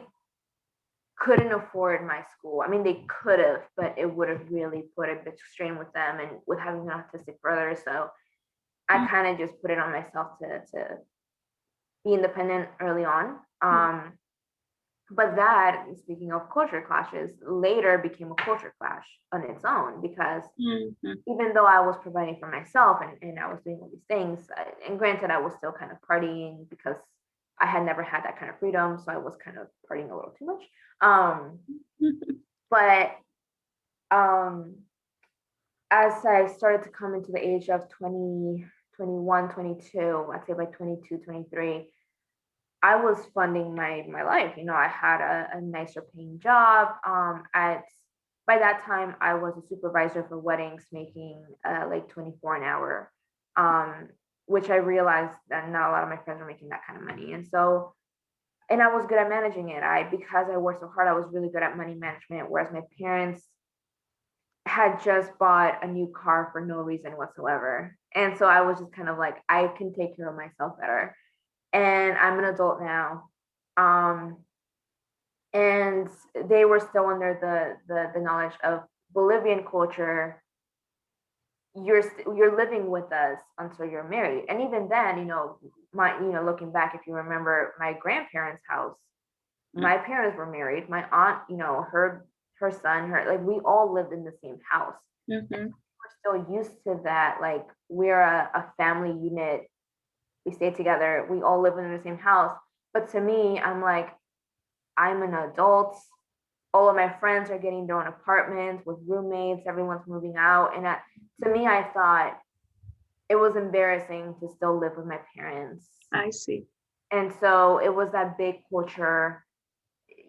A: couldn't afford my school. I mean, they could have, but it would have really put a bit of strain with them, and with having an autistic brother. So I kind of just put it on myself to be independent early on. But that, speaking of culture clashes, later became a culture clash on its own, because even though I was providing for myself, and I was doing all these things, and granted, I was still kind of partying because I had never had that kind of freedom. So I was kind of partying a little too much. But as I started to come into the age of 20, 21, 22, I'd say by 22, 23, I was funding my life. I had a nicer paying job. By that time, I was a supervisor for weddings, making like 24 an hour, which I realized that not a lot of my friends were making that kind of money. And I was good at managing it. Because I worked so hard, I was really good at money management, whereas my parents had just bought a new car for no reason whatsoever. And so I was just kind of like, I can take care of myself better. And I'm an adult now. And they were still under the knowledge of Bolivian culture. You're living with us until you're married. And even then, looking back, if you remember my grandparents' house, my parents were married. My aunt, her son, like, we all lived in the same house. We're still used to that. Like, we're a family unit. We stay together. We all live in the same house. But to me, I'm like, I'm an adult. All of my friends are getting their own apartments with roommates. Everyone's moving out. And to me, I thought it was embarrassing to still live with my parents.
B: I see.
A: And so it was that big culture.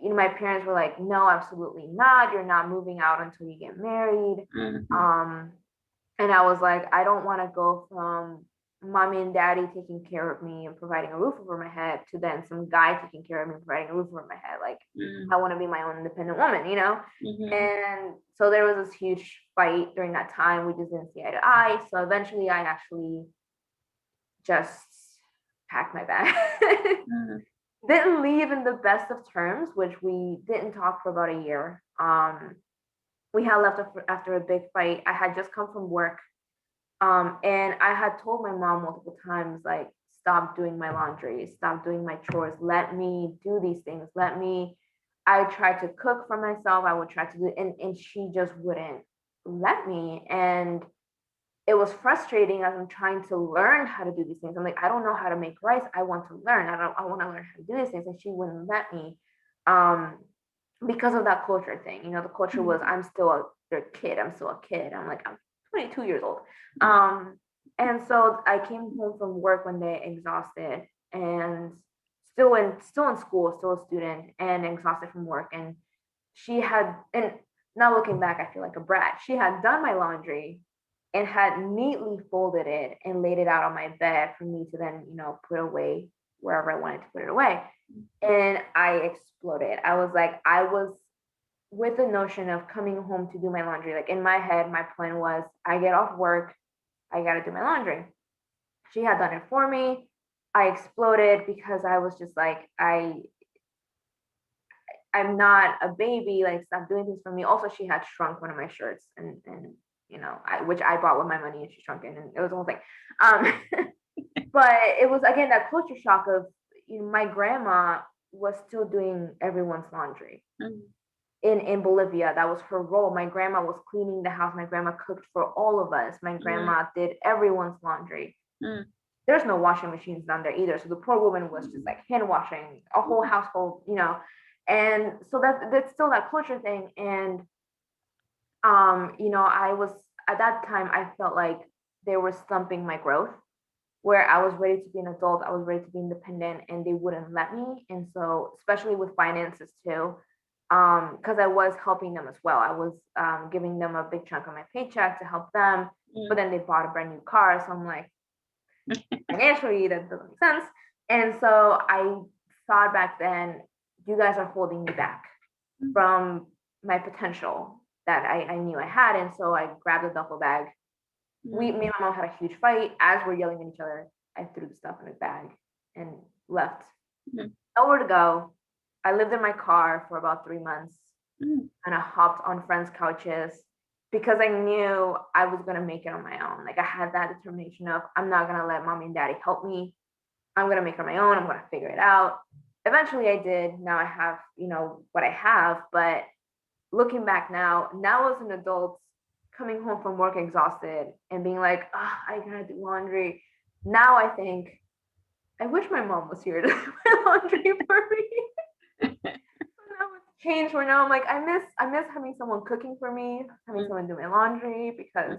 A: My parents were like, no, absolutely not. You're not moving out until you get married. And I was like, I don't want to go from mommy and daddy taking care of me and providing a roof over my head to then some guy taking care of me and providing a roof over my head. Like, I want to be my own independent woman, And so there was this huge fight during that time. We just didn't see eye to eye. So eventually I actually just packed my bag. Didn't leave in the best of terms, which we didn't talk for about a year. We had left after a big fight. I had just come from work. And I had told my mom multiple times, like, stop doing my laundry, stop doing my chores, let me do these things. I tried to cook for myself. I would try to do it, and she just wouldn't let me. And it was frustrating as I'm trying to learn how to do these things. I'm like, I don't know how to make rice. I want to learn. I want to learn how to do these things. And she wouldn't let me, because of that culture thing. The culture was, I'm still a kid. I'm still a kid. I'm like, I'm 22 years old. And so I came home from work one day exhausted, and still in school, still a student, and exhausted from work. And and now looking back, I feel like a brat. She had done my laundry and had neatly folded it and laid it out on my bed for me to then, put away wherever I wanted to put it away. And I exploded. I was like, I was with the notion of coming home to do my laundry. Like in my head, my plan was I get off work, I got to do my laundry. She had done it for me. I exploded because I was just like, I'm not a baby, like stop doing things for me. Also, she had shrunk one of my shirts and which I bought with my money and she shrunk it and it was the whole thing. Um, but it was again that culture shock of my grandma was still doing everyone's laundry.
B: Mm.
A: In Bolivia. That was her role. My grandma was cleaning the house. My grandma cooked for all of us. My grandma did everyone's laundry.
B: Mm.
A: There's no washing machines down there either. So the poor woman was just like hand washing a whole household, And so that's still that culture thing. And I was at that time I felt like they were stumping my growth where I was ready to be an adult, I was ready to be independent, and they wouldn't let me. And so, especially with finances too, because I was helping them as well. I was giving them a big chunk of my paycheck to help them, but then they bought a brand new car. So I'm like, financially, that doesn't make sense. And so I thought back then, you guys are holding me back from my potential that I knew I had. And so I grabbed a duffel bag. Me and my mom had a huge fight. As we're yelling at each other, I threw the stuff in a bag and left. Nowhere to go. I lived in my car for about 3 months and I hopped on friends' couches because I knew I was going to make it on my own. Like I had that determination of I'm not going to let mommy and daddy help me. I'm going to make it on my own. I'm going to figure it out. Eventually I did. Now I have, what I have. But looking back now as an adult, coming home from work exhausted and being like, oh, I gotta do laundry. Now I think, I wish my mom was here to do my laundry for me. So now it's changed where now I'm like, I miss having someone cooking for me, having someone do my laundry because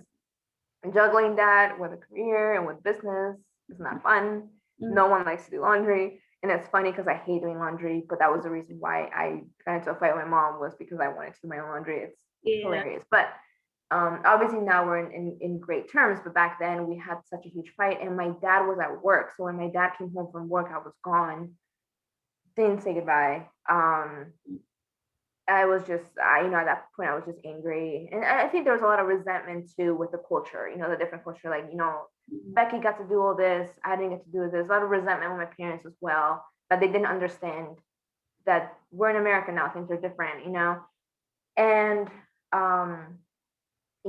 A: juggling that with a career and with business is not fun. No one likes to do laundry. And it's funny because I hate doing laundry, but that was the reason why I got into a fight with my mom was because I wanted to do my own laundry. It's hilarious. But obviously now we're in great terms, but back then we had such a huge fight and my dad was at work. So when my dad came home from work, I was gone, didn't say goodbye. I was just, at that point I was just angry. And I think there was a lot of resentment too with the culture, the different culture, like, Becky got to do all this, I didn't get to do this. There's a lot of resentment with my parents as well, that they didn't understand that we're in America now, things are different, And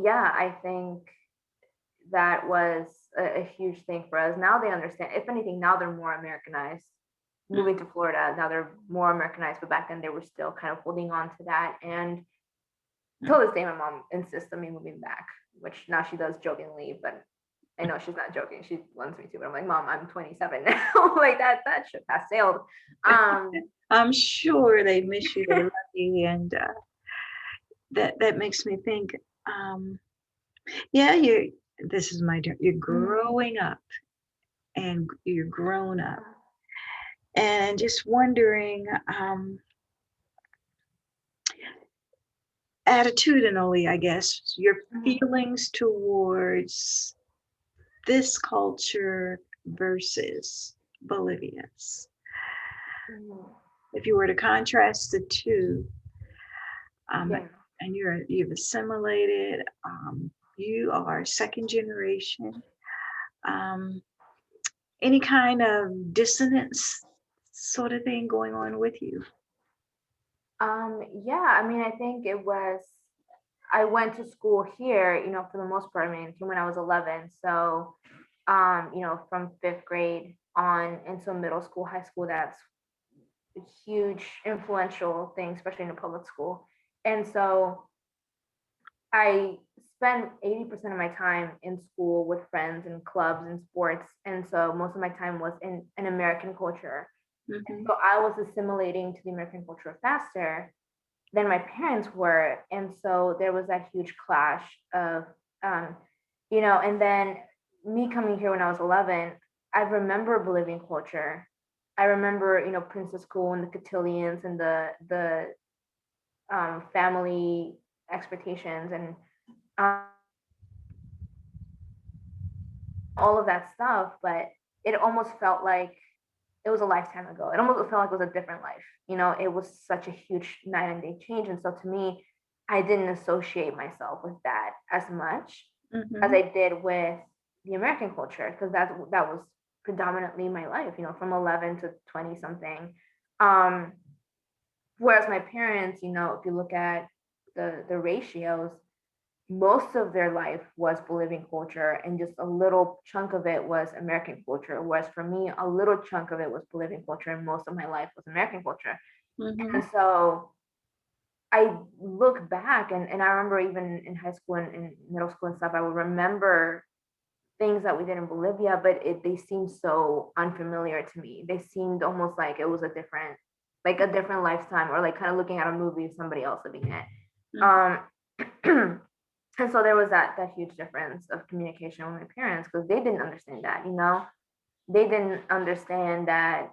A: I think that was a huge thing for us. Now they understand. If anything, now they're more Americanized. Moving to Florida, now they're more Americanized, but back then they were still kind of holding on to that. And till this day, my mom insists on me moving back, which now she does jokingly, but I know she's not joking. She wants me to, but I'm like, Mom, I'm 27 now. Like that ship has sailed.
B: I'm sure they miss you, they love you, and that makes me think. This is my turn. You're growing up, and you're grown up, and just wondering, attitudinally, I guess, your feelings towards this culture versus Bolivia's. If you were to contrast the two, and you've assimilated, you are second generation, any kind of dissonance sort of thing going on with you?
A: I think it was, I went to school here, for the most part, when I was 11. So, from 5th grade on into middle school, high school, that's a huge influential thing, especially in a public school. And so I spent 80% of my time in school with friends and clubs and sports. And so most of my time was in an American culture. So I was assimilating to the American culture faster than my parents were. And so there was that huge clash of, and then me coming here when I was 11, I remember Bolivian culture. I remember, Princess School and the cotillions and the family expectations and all of that stuff. But it almost felt like it was a lifetime ago. It almost felt like it was a different life. You know, it was such a huge night and day change. And so to me, I didn't associate myself with that as much as
B: Mm-hmm.
A: I did with the American culture, because that was predominantly my life, you know, from 11 to 20 something. Um, Whereas my parents, you know, if you look at the ratios, most of their life was Bolivian culture and just a little chunk of it was American culture. Whereas for me, a little chunk of it was Bolivian culture and most of my life was American culture.
B: Mm-hmm.
A: And so I look back and I remember even in high school and in middle school and stuff, I would remember things that we did in Bolivia, but they seemed so unfamiliar to me. They seemed almost like it was like a different lifetime, or like kind of looking at a movie of somebody else living it. Um, and so there was that huge difference of communication with my parents because they didn't understand that, you know, they didn't understand that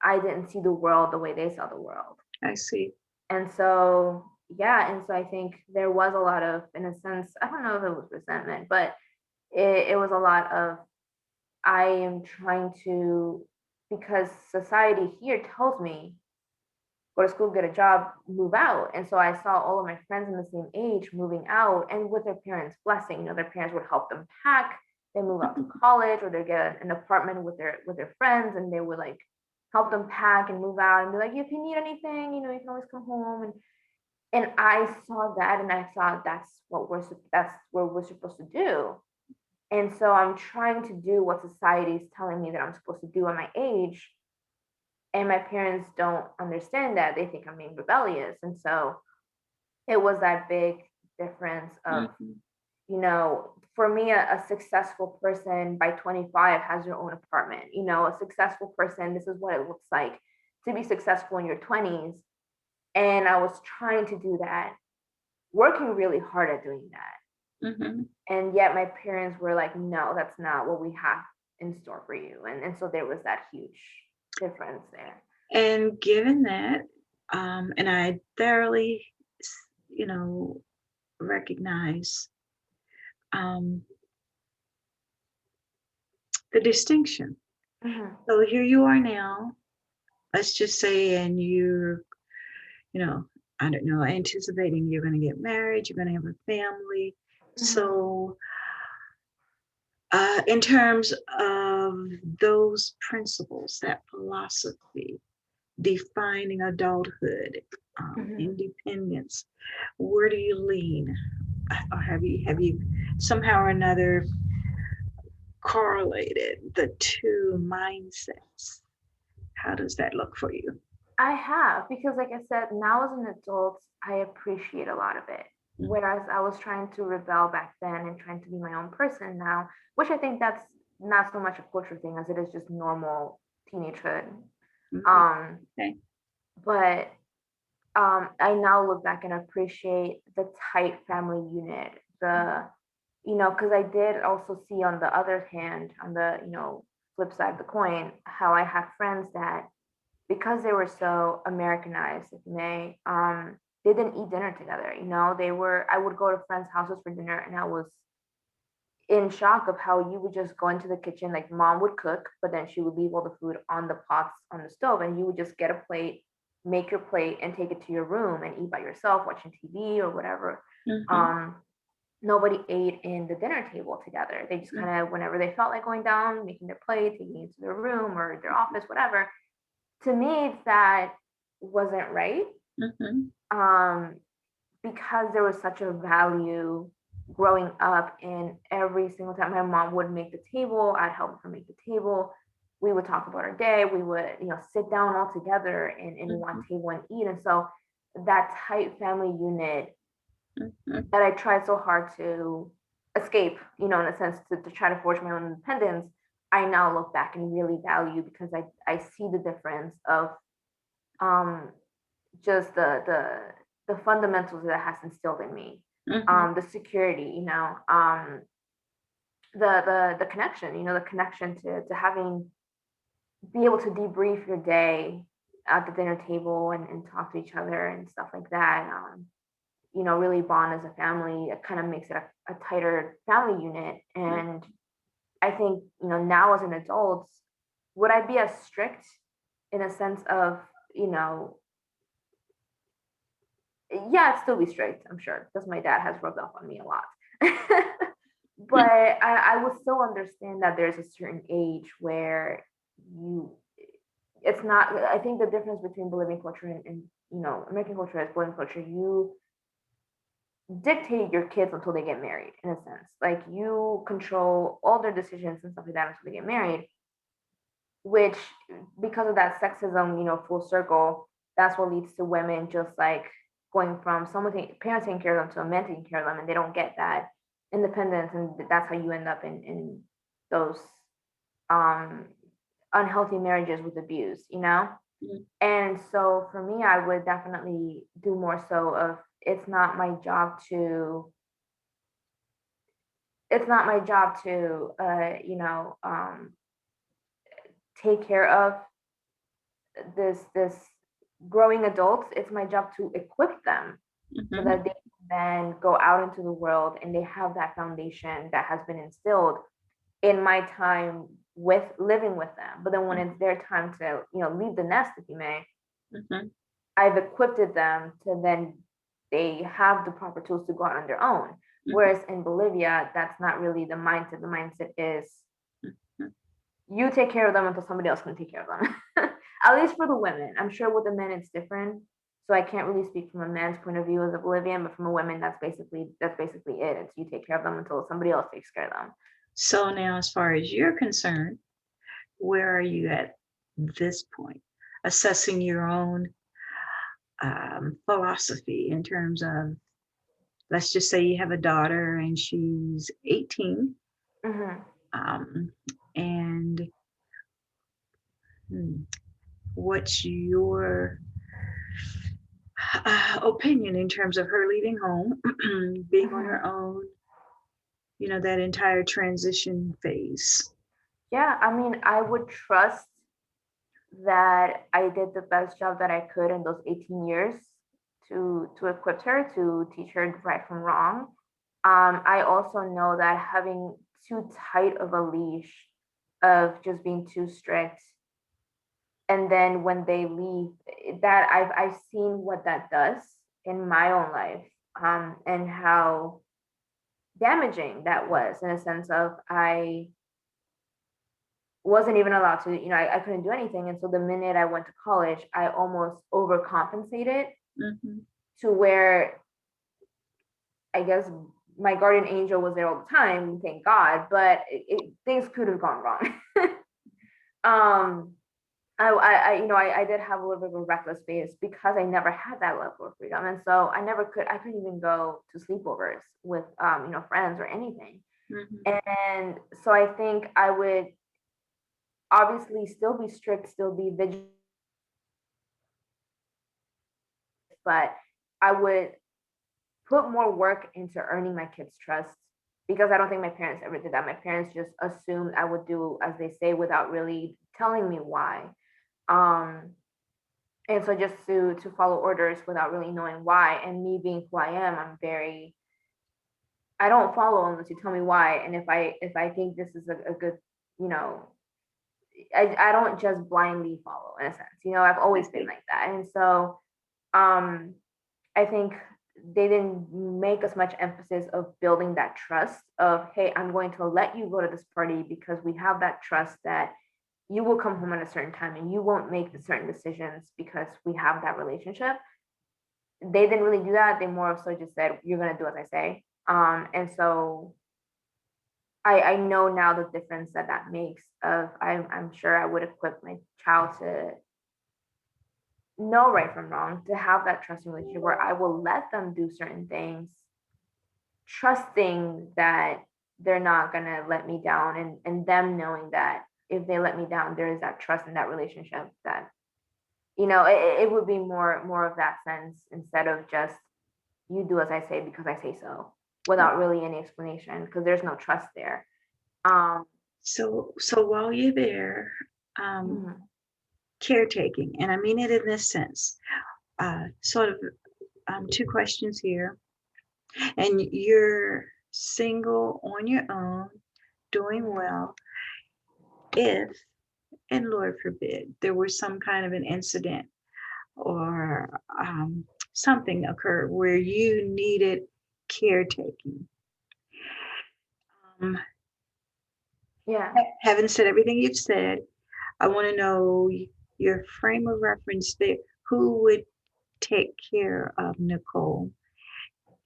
A: I didn't see the world the way they saw the world.
B: I see.
A: And so, yeah, and so I think there was a lot of, in a sense, I don't know if it was resentment, but it was a lot of, I am trying to, because society here tells me, go to school, get a job, move out. And so I saw all of my friends in the same age moving out and with their parents' blessing. You know, their parents would help them pack, they move out to college, or they get an apartment with their friends, and they would like help them pack and move out and be like, if you need anything, you know, you can always come home. And I saw that and I thought that's what we're supposed to do. And so I'm trying to do what society is telling me that I'm supposed to do at my age. And my parents don't understand that. They think I'm being rebellious. And so it was that big difference of,
B: Mm-hmm.
A: you know, for me, a successful person by 25 has their own apartment. You know, a successful person, this is what it looks like to be successful in your 20s. And I was trying to do that, working really hard at doing that.
B: Mm-hmm.
A: And yet my parents were like, no, that's not what we have in store for you. And so there was that huge difference there.
B: And given that, and I thoroughly, you know, recognize um, the distinction.
A: Mm-hmm.
B: So here you are now, let's just say, and you're, you know, I don't know, anticipating you're going to get married, you're going to have a family.
A: Mm-hmm.
B: So, in terms of those principles, that philosophy, defining adulthood,
A: Mm-hmm.
B: independence, where do you lean? Or have you somehow or another correlated the two mindsets? How does that look for you?
A: I have, because like I said, now as an adult, I appreciate a lot of it. Whereas I was trying to rebel back then and trying to be my own person now, which I think that's not so much a culture thing as it is just normal teenagehood.
B: Mhm.
A: Um,
B: Okay.
A: but I now look back and appreciate the tight family unit, you know, because I did also see on the other hand, on the, you know, flip side of the coin, how I had friends that because they were so Americanized, if you may, they didn't eat dinner together. You know, I would go to friends' houses for dinner and I was in shock of how you would just go into the kitchen, like mom would cook, but then she would leave all the food on the pots on the stove and you would just get a plate, make your plate and take it to your room and eat by yourself, watching TV or whatever.
B: Mm-hmm.
A: Um, Nobody ate in the dinner table together. They just kind of, whenever they felt like going down, making their plate, taking it to their room or their office, whatever. To me, that wasn't right,
B: Mm-hmm.
A: um, because there was such a value growing up. And every single time my mom would make the table, I'd help her make the table. We would talk about our day. We would, you know, sit down all together in one
B: Mm-hmm.
A: table and eat. And so that tight family unit
B: Mm-hmm.
A: that I tried so hard to escape, you know, in a sense, to try to forge my own independence, I now look back and really value because I see the difference of um, just the fundamentals that has instilled in me,
B: Mm-hmm.
A: the security, you know, the connection, you know, the connection to having be able to debrief your day at the dinner table and talk to each other and stuff like that. You know, really bond as a family. It kind of makes it a tighter family unit. And I think, you know, now as an adult, would I be as strict in a sense of, you know, yeah, I'd still be strict, I'm sure, because my dad has rubbed off on me a lot. But I would still understand that there's a certain age where you, it's not, I think the difference between Bolivian culture and you know, American culture is Bolivian culture, you dictate your kids until they get married, in a sense. Like you control all their decisions and stuff like that until they get married, which because of that sexism, you know, full circle, that's what leads to women just like going from parents taking care of them to a man taking care of them, and they don't get that independence, and that's how you end up in those um unhealthy marriages with abuse, you know.
B: Mhm.
A: And so for me, I would definitely do more so of, it's not my job to you know, take care of this growing adults. It's my job to equip them so
B: Mhm.
A: that they can then go out into the world and they have that foundation that has been instilled in my time with living with them. But then when it's their time to, you know, leave the nest, if you may,
B: Mhm.
A: I've equipped them to then they have the proper tools to go out on their own.
B: Mhm.
A: Whereas in Bolivia, that's not really the mindset. The mindset is
B: Mhm.
A: you take care of them until somebody else can take care of them. At least for the women. I'm sure with the men it's different. So I can't really speak from a man's point of view as a Bolivian, but from a woman, that's basically it. It's you take care of them until somebody else takes care of them.
B: So now, as far as you're concerned, where are you at this point? Assessing your own philosophy in terms of, let's just say you have a daughter and she's 18,
A: Hmm.
B: um, and hmm, what's your opinion in terms of her leaving home, being on
A: Hmm.
B: her own, that entire transition phase?
A: Yeah, I mean, I would trust that I did the best job that I could in those 18 years to equip her to teach her right from wrong. I also know that having too tight of a leash of just being too strict, and then when they leave, that I've seen what that does in my own life, and how damaging that was, in a sense of I wasn't even allowed to, you know, I couldn't do anything. And so the minute I went to college, I almost overcompensated
B: Hmm.
A: to where I guess my guardian angel was there all the time, thank God, but things could have gone wrong. um, you know, I did have a little bit of a reckless phase because I never had that level of freedom. And so I couldn't even go to sleepovers with, you know, friends or anything.
B: Hmm.
A: And so I think I would obviously still be strict, still be vigilant, but I would put more work into earning my kids' trust, because I don't think my parents ever did that. My parents just assumed I would do as they say without really telling me why. Um, and so just to follow orders without really knowing why, and me being who I am, I don't follow unless you tell me why. And if I think this is a good, you know, I don't just blindly follow, in a sense. You know, I've
B: I
A: always been
B: see.
A: like that. And so um I think they didn't make as much emphasis of building that trust of, hey, I'm going to let you go to this party because we have that trust that you will come home at a certain time and you won't make the certain decisions because we have that relationship. They didn't really do that. They more so just said, you're going to do as I say. And so I know now the difference that that makes of, I'm sure I would equip my child to know right from wrong, to have that trusting relationship where I will let them do certain things, trusting that they're not gonna let me down, and them knowing that if they let me down, there is that trust in that relationship that, you know, it would be more of that sense instead of just you do as I say because I say so without really any explanation, because there's no trust there. Um,
B: So while you're there, um,
A: mhm,
B: caretaking, and I mean it in this sense, sort of two questions here. And you're single on your own, doing
A: mhm,
B: well. If and Lord forbid, there was some kind of an incident or something occurred where you needed caretaking. Um,
A: Yeah.
B: Having said everything you've said, I want to know your frame of reference there. Who would take care of Nicole?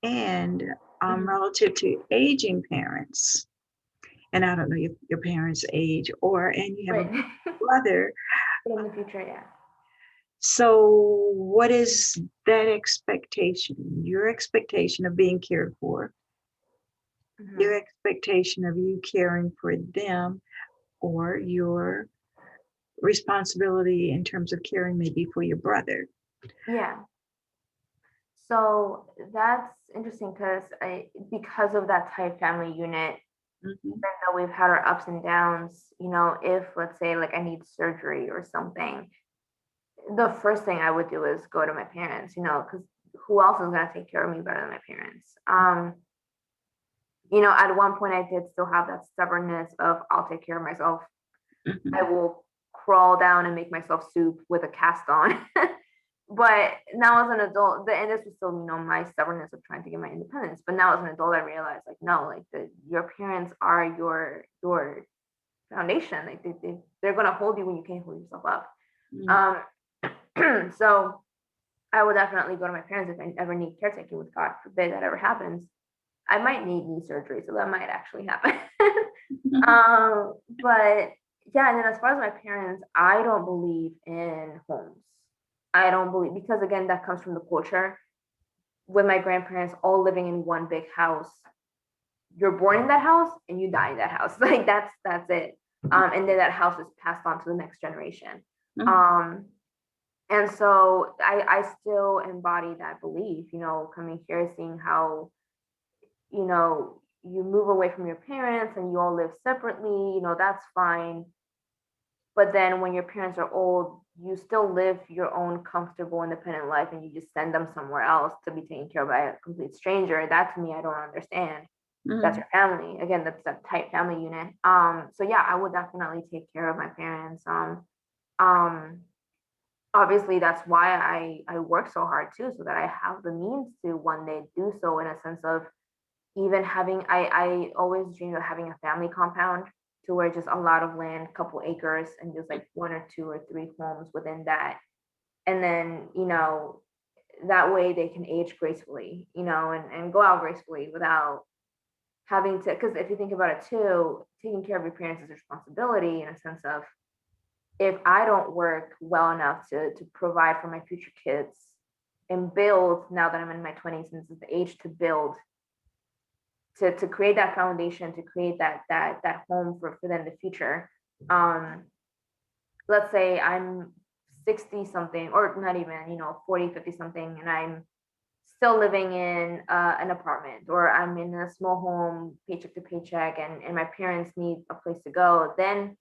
B: And
A: Mhm.
B: relative to aging parents, and I don't know your parents' age, and you have a
A: Right.
B: brother.
A: But in the future, yeah.
B: So, what is that expectation? Your expectation of being cared for, your
A: Mhm.
B: expectation of you caring for them, or your responsibility in terms of caring maybe for your brother.
A: Yeah. So that's interesting because of that tight family unit,
B: Mhm,
A: even though we've had our ups and downs, if let's say like I need surgery or something, the first thing I would do is go to my parents, because who else is gonna take care of me better than my parents? At one point I did still have that stubbornness of I'll take care of myself.
B: mhm,
A: I will crawl down and make myself soup with a cast on. But now as an adult, and this was still, my stubbornness of trying to get my independence. But now as an adult, I realized like, no, like your parents are your foundation. Like they're gonna hold you when you can't hold yourself up.
B: mhm,
A: So I would definitely go to my parents if I ever need caretaking, with God forbid that ever happens. I might need knee surgery, so that might actually happen.
B: mhm,
A: But yeah, and then as far as my parents, I don't believe in homes. I don't believe, because again, that comes from the culture. With my grandparents all living in one big house, you're born in that house and you die in that house. Like that's it. And then that house is passed on to the next generation.
B: mhm,
A: Um, and so I still embody that belief, coming here, seeing how, you move away from your parents and you all live separately, that's fine. But then when your parents are old, you still live your own comfortable, independent life and you just send them somewhere else to be taken care of by a complete stranger. That to me, I don't understand. That's
B: mhm,
A: your family. Again, that's that tight family unit. So yeah, I would definitely take care of my parents. Um, Obviously that's why I work so hard too, so that I have the means to one day do so, in a sense of even having, I always dreamed of having a family compound, to where just a lot of land, couple acres, and just like one or two or three homes within that. And then, that way they can age gracefully, and go out gracefully without having to, because if you think about it too, taking care of your parents is a responsibility, in a sense of, if I don't work well enough to provide for my future kids and build, now that I'm in my 20s, and this is the age to build, to create that foundation, to create that home for them in the future. um let's say I'm 60 something, or not even, 40, 50 something, and I'm still living in an apartment, or I'm in a small home, paycheck to paycheck, and my parents need a place to go. Then,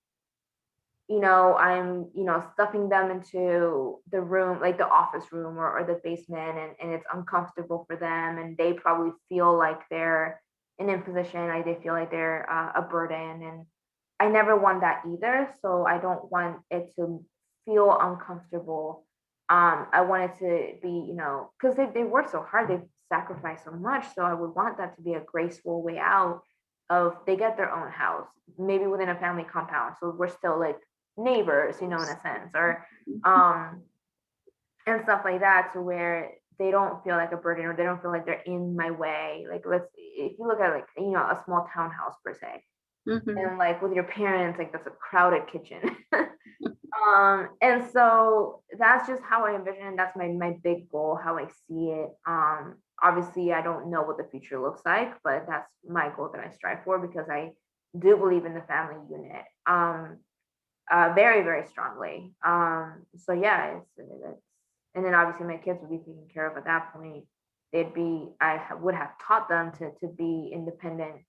A: I'm, stuffing them into the room, like the office room, or the basement, and it's uncomfortable for them, and they probably feel like they're in imposition, like they feel like they're a burden, and I never want that either. So I don't want it to feel uncomfortable. I want it to be, because they work so hard, they've sacrificed so much. So I would want that to be a graceful way out of, they get their own house, maybe within a family compound. So we're still like neighbors, in a sense, or um and stuff like that, to where they don't feel like a burden, or they don't feel like they're in my way. Like, if you look at, like, a small townhouse per se,
B: mhm,
A: and like with your parents, like that's a crowded kitchen. And so that's just how I envision it. That's my big goal, how I see it. Obviously I don't know what the future looks like, but that's my goal that I strive for, because I do believe in the family unit. Very, very strongly. So yeah, and then obviously my kids would be taken care of at that point. Would have taught them to be independent,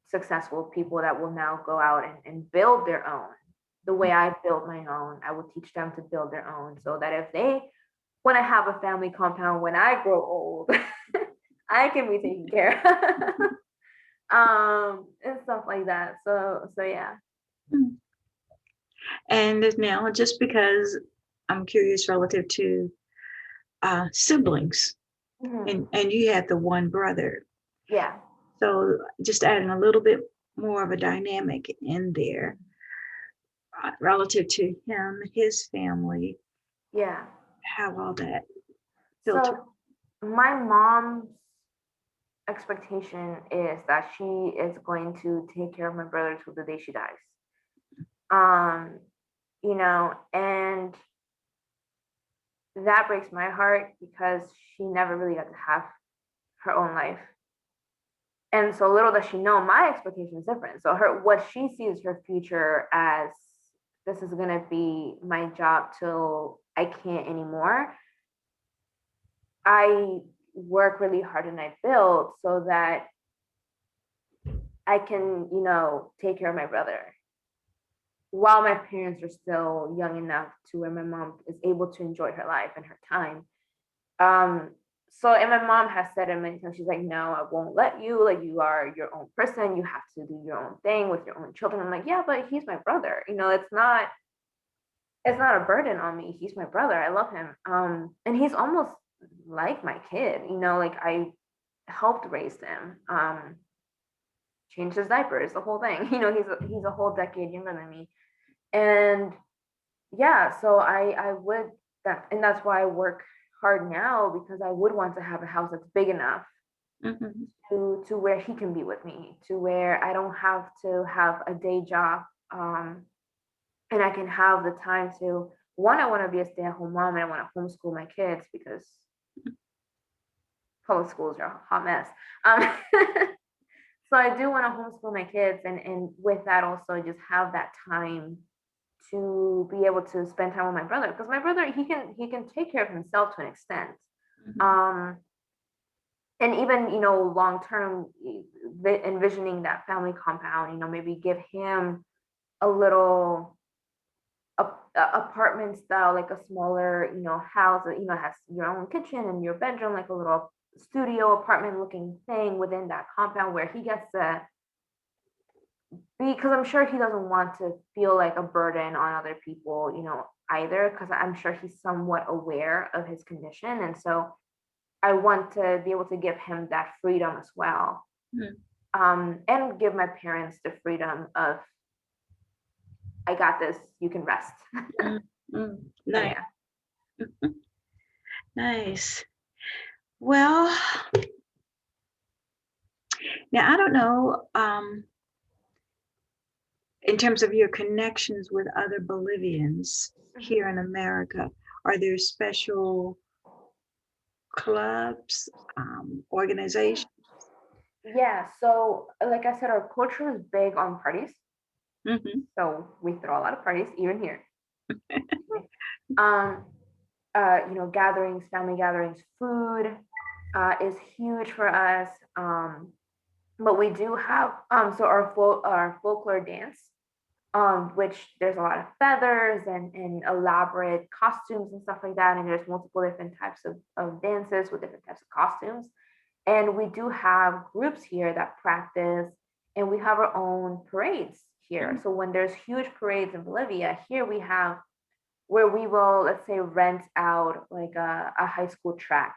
A: successful people that will now go out and build their own. The way I built my own, I will teach them to build their own, so that if they want to have a family compound when I grow old, I can be taken care of. And stuff like that. So yeah.
B: mhm. And now, just because I'm curious relative to siblings,
A: Mhm.
B: and you had the one brother,
A: Yeah.
B: so just adding a little bit more of a dynamic in there relative to him, his family,
A: Yeah.
B: how all that filtered.
A: So my mom's expectation is that she is going to take care of my brother till the day she dies. Um, and that breaks my heart because she never really got to have her own life. And so little does she know, my expectation is different. So what she sees her future as, this is gonna be my job till I can't anymore. I work really hard and I build so that I can, take care of my brother while my parents are still young enough to where my mom is able to enjoy her life and her time. Um, and my mom has said it many times, she's like, no, I won't let you. Like, you are your own person. You have to do your own thing with your own children. I'm like, yeah, but he's my brother. It's not a burden on me. He's my brother. I love him. And he's almost like my kid, like I helped raise him, changed his diapers, the whole thing. He's a whole decade younger than me. And yeah, so I would and that's why I work hard now, because I would want to have a house that's big enough
B: Mm-hmm.
A: to where he can be with me, to where I don't have to have a day job, and I can have the time to, one, I want to be a stay-at-home mom and I want to homeschool my kids because public schools are a hot mess. Um, so I do want to homeschool my kids, and with that also just have that time to be able to spend time with my brother, because my brother, he can take care of himself to an extent.
B: Mm-hmm.
A: um and even, long term, envisioning that family compound, maybe give him a little apartment style, like a smaller, house that, has your own kitchen and your bedroom, like a little studio apartment looking thing within that compound where he gets to, because I'm sure he doesn't want to feel like a burden on other people, either, because I'm sure he's somewhat aware of his condition. And so I want to be able to give him that freedom as well. And give my parents the freedom of, I got this, you can rest.
B: Mm-hmm.
A: So
B: Nice.
A: yeah.
B: Nice. Well, now I don't know, in terms of your connections with other Bolivians here in America, are there special clubs, organizations?
A: Yeah, so like I said, our culture is big on parties.
B: Mm-hmm.
A: So we throw a lot of parties, even here. um Gatherings, family gatherings, food is huge for us. But we do have, so our folklore dance, which there's a lot of feathers and elaborate costumes and stuff like that, and there's multiple different types of dances with different types of costumes. And we do have groups here that practice, and we have our own parades here. So when there's huge parades in Bolivia, here we have where we will, let's say, rent out like a high school track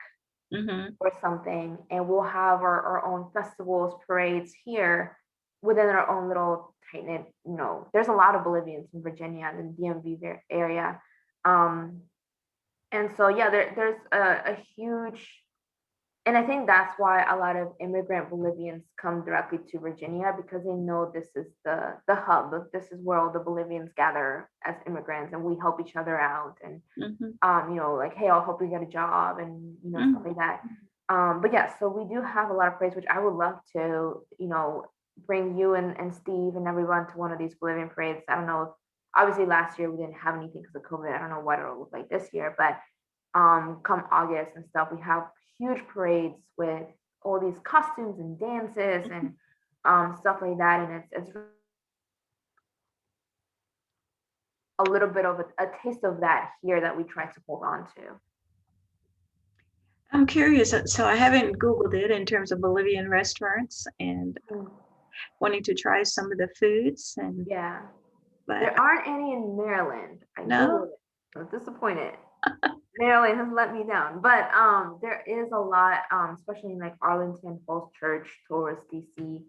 B: Mm-hmm.
A: or something, and we'll have our own festivals, parades here within our own little tight knit. There's a lot of Bolivians in Virginia and the DMV area. And so yeah, there's a huge, and I think that's why a lot of immigrant Bolivians come directly to Virginia, because they know this is the hub. This is where all the Bolivians gather as immigrants, and we help each other out. And
B: Mm-hmm.
A: like, hey, I'll help you get a job, and stuff like that. But yeah, so we do have a lot of parades, which I would love to, bring you and Steve and everyone to one of these Bolivian parades. I don't know if, obviously last year we didn't have anything because of COVID. I don't know what it'll look like this year, but come August and stuff, we have huge parades with all these costumes and dances and stuff like that. And it's a little bit of a taste of that here that we try to hold on to.
B: I'm curious. So I haven't Googled it in terms of Bolivian restaurants and wanting to try some of the foods. And
A: Yeah.
B: but
A: There aren't any in Maryland. I
B: no.
A: Googled it. I was disappointed. Maryland has let me down. But there is a lot, especially in like Arlington Falls Church towards DC.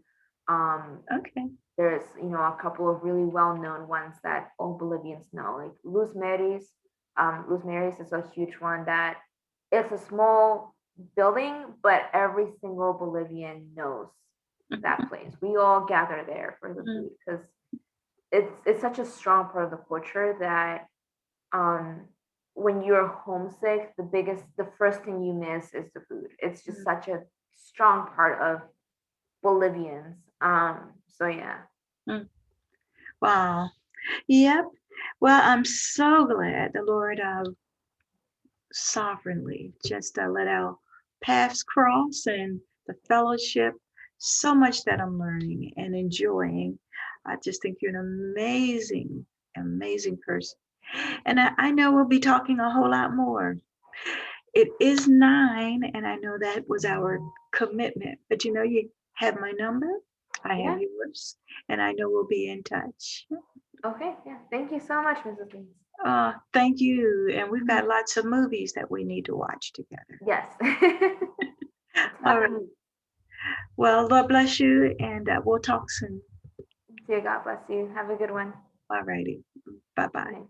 B: Okay.
A: There's, a couple of really well-known ones that all Bolivians know, like Luz Mary's. Luz Mary's is a huge one that it's a small building, but every single Bolivian knows that place. We all gather there for the food because it's such a strong part of the culture that um when you're homesick, the first thing you miss is the food. It's just such a strong part of Bolivians. So yeah.
B: Mm. Wow. Yep. Well, I'm so glad the Lord sovereignly just let our paths cross and the fellowship. So much that I'm learning and enjoying. I just think you're an amazing, amazing person. And I know we'll be talking a whole lot more. It is 9, and I know that was our commitment. But you have my number. I have
A: Yeah.
B: yours, and I know we'll be in touch.
A: Okay. Yeah. Thank you so much, Mrs. Lees.
B: Thank you. And we've got lots of movies that we need to watch together.
A: Yes.
B: All right. Well, Lord bless you, and we'll talk soon.
A: Dear God bless you. Have a good one.
B: All righty. Bye-bye.
A: Okay.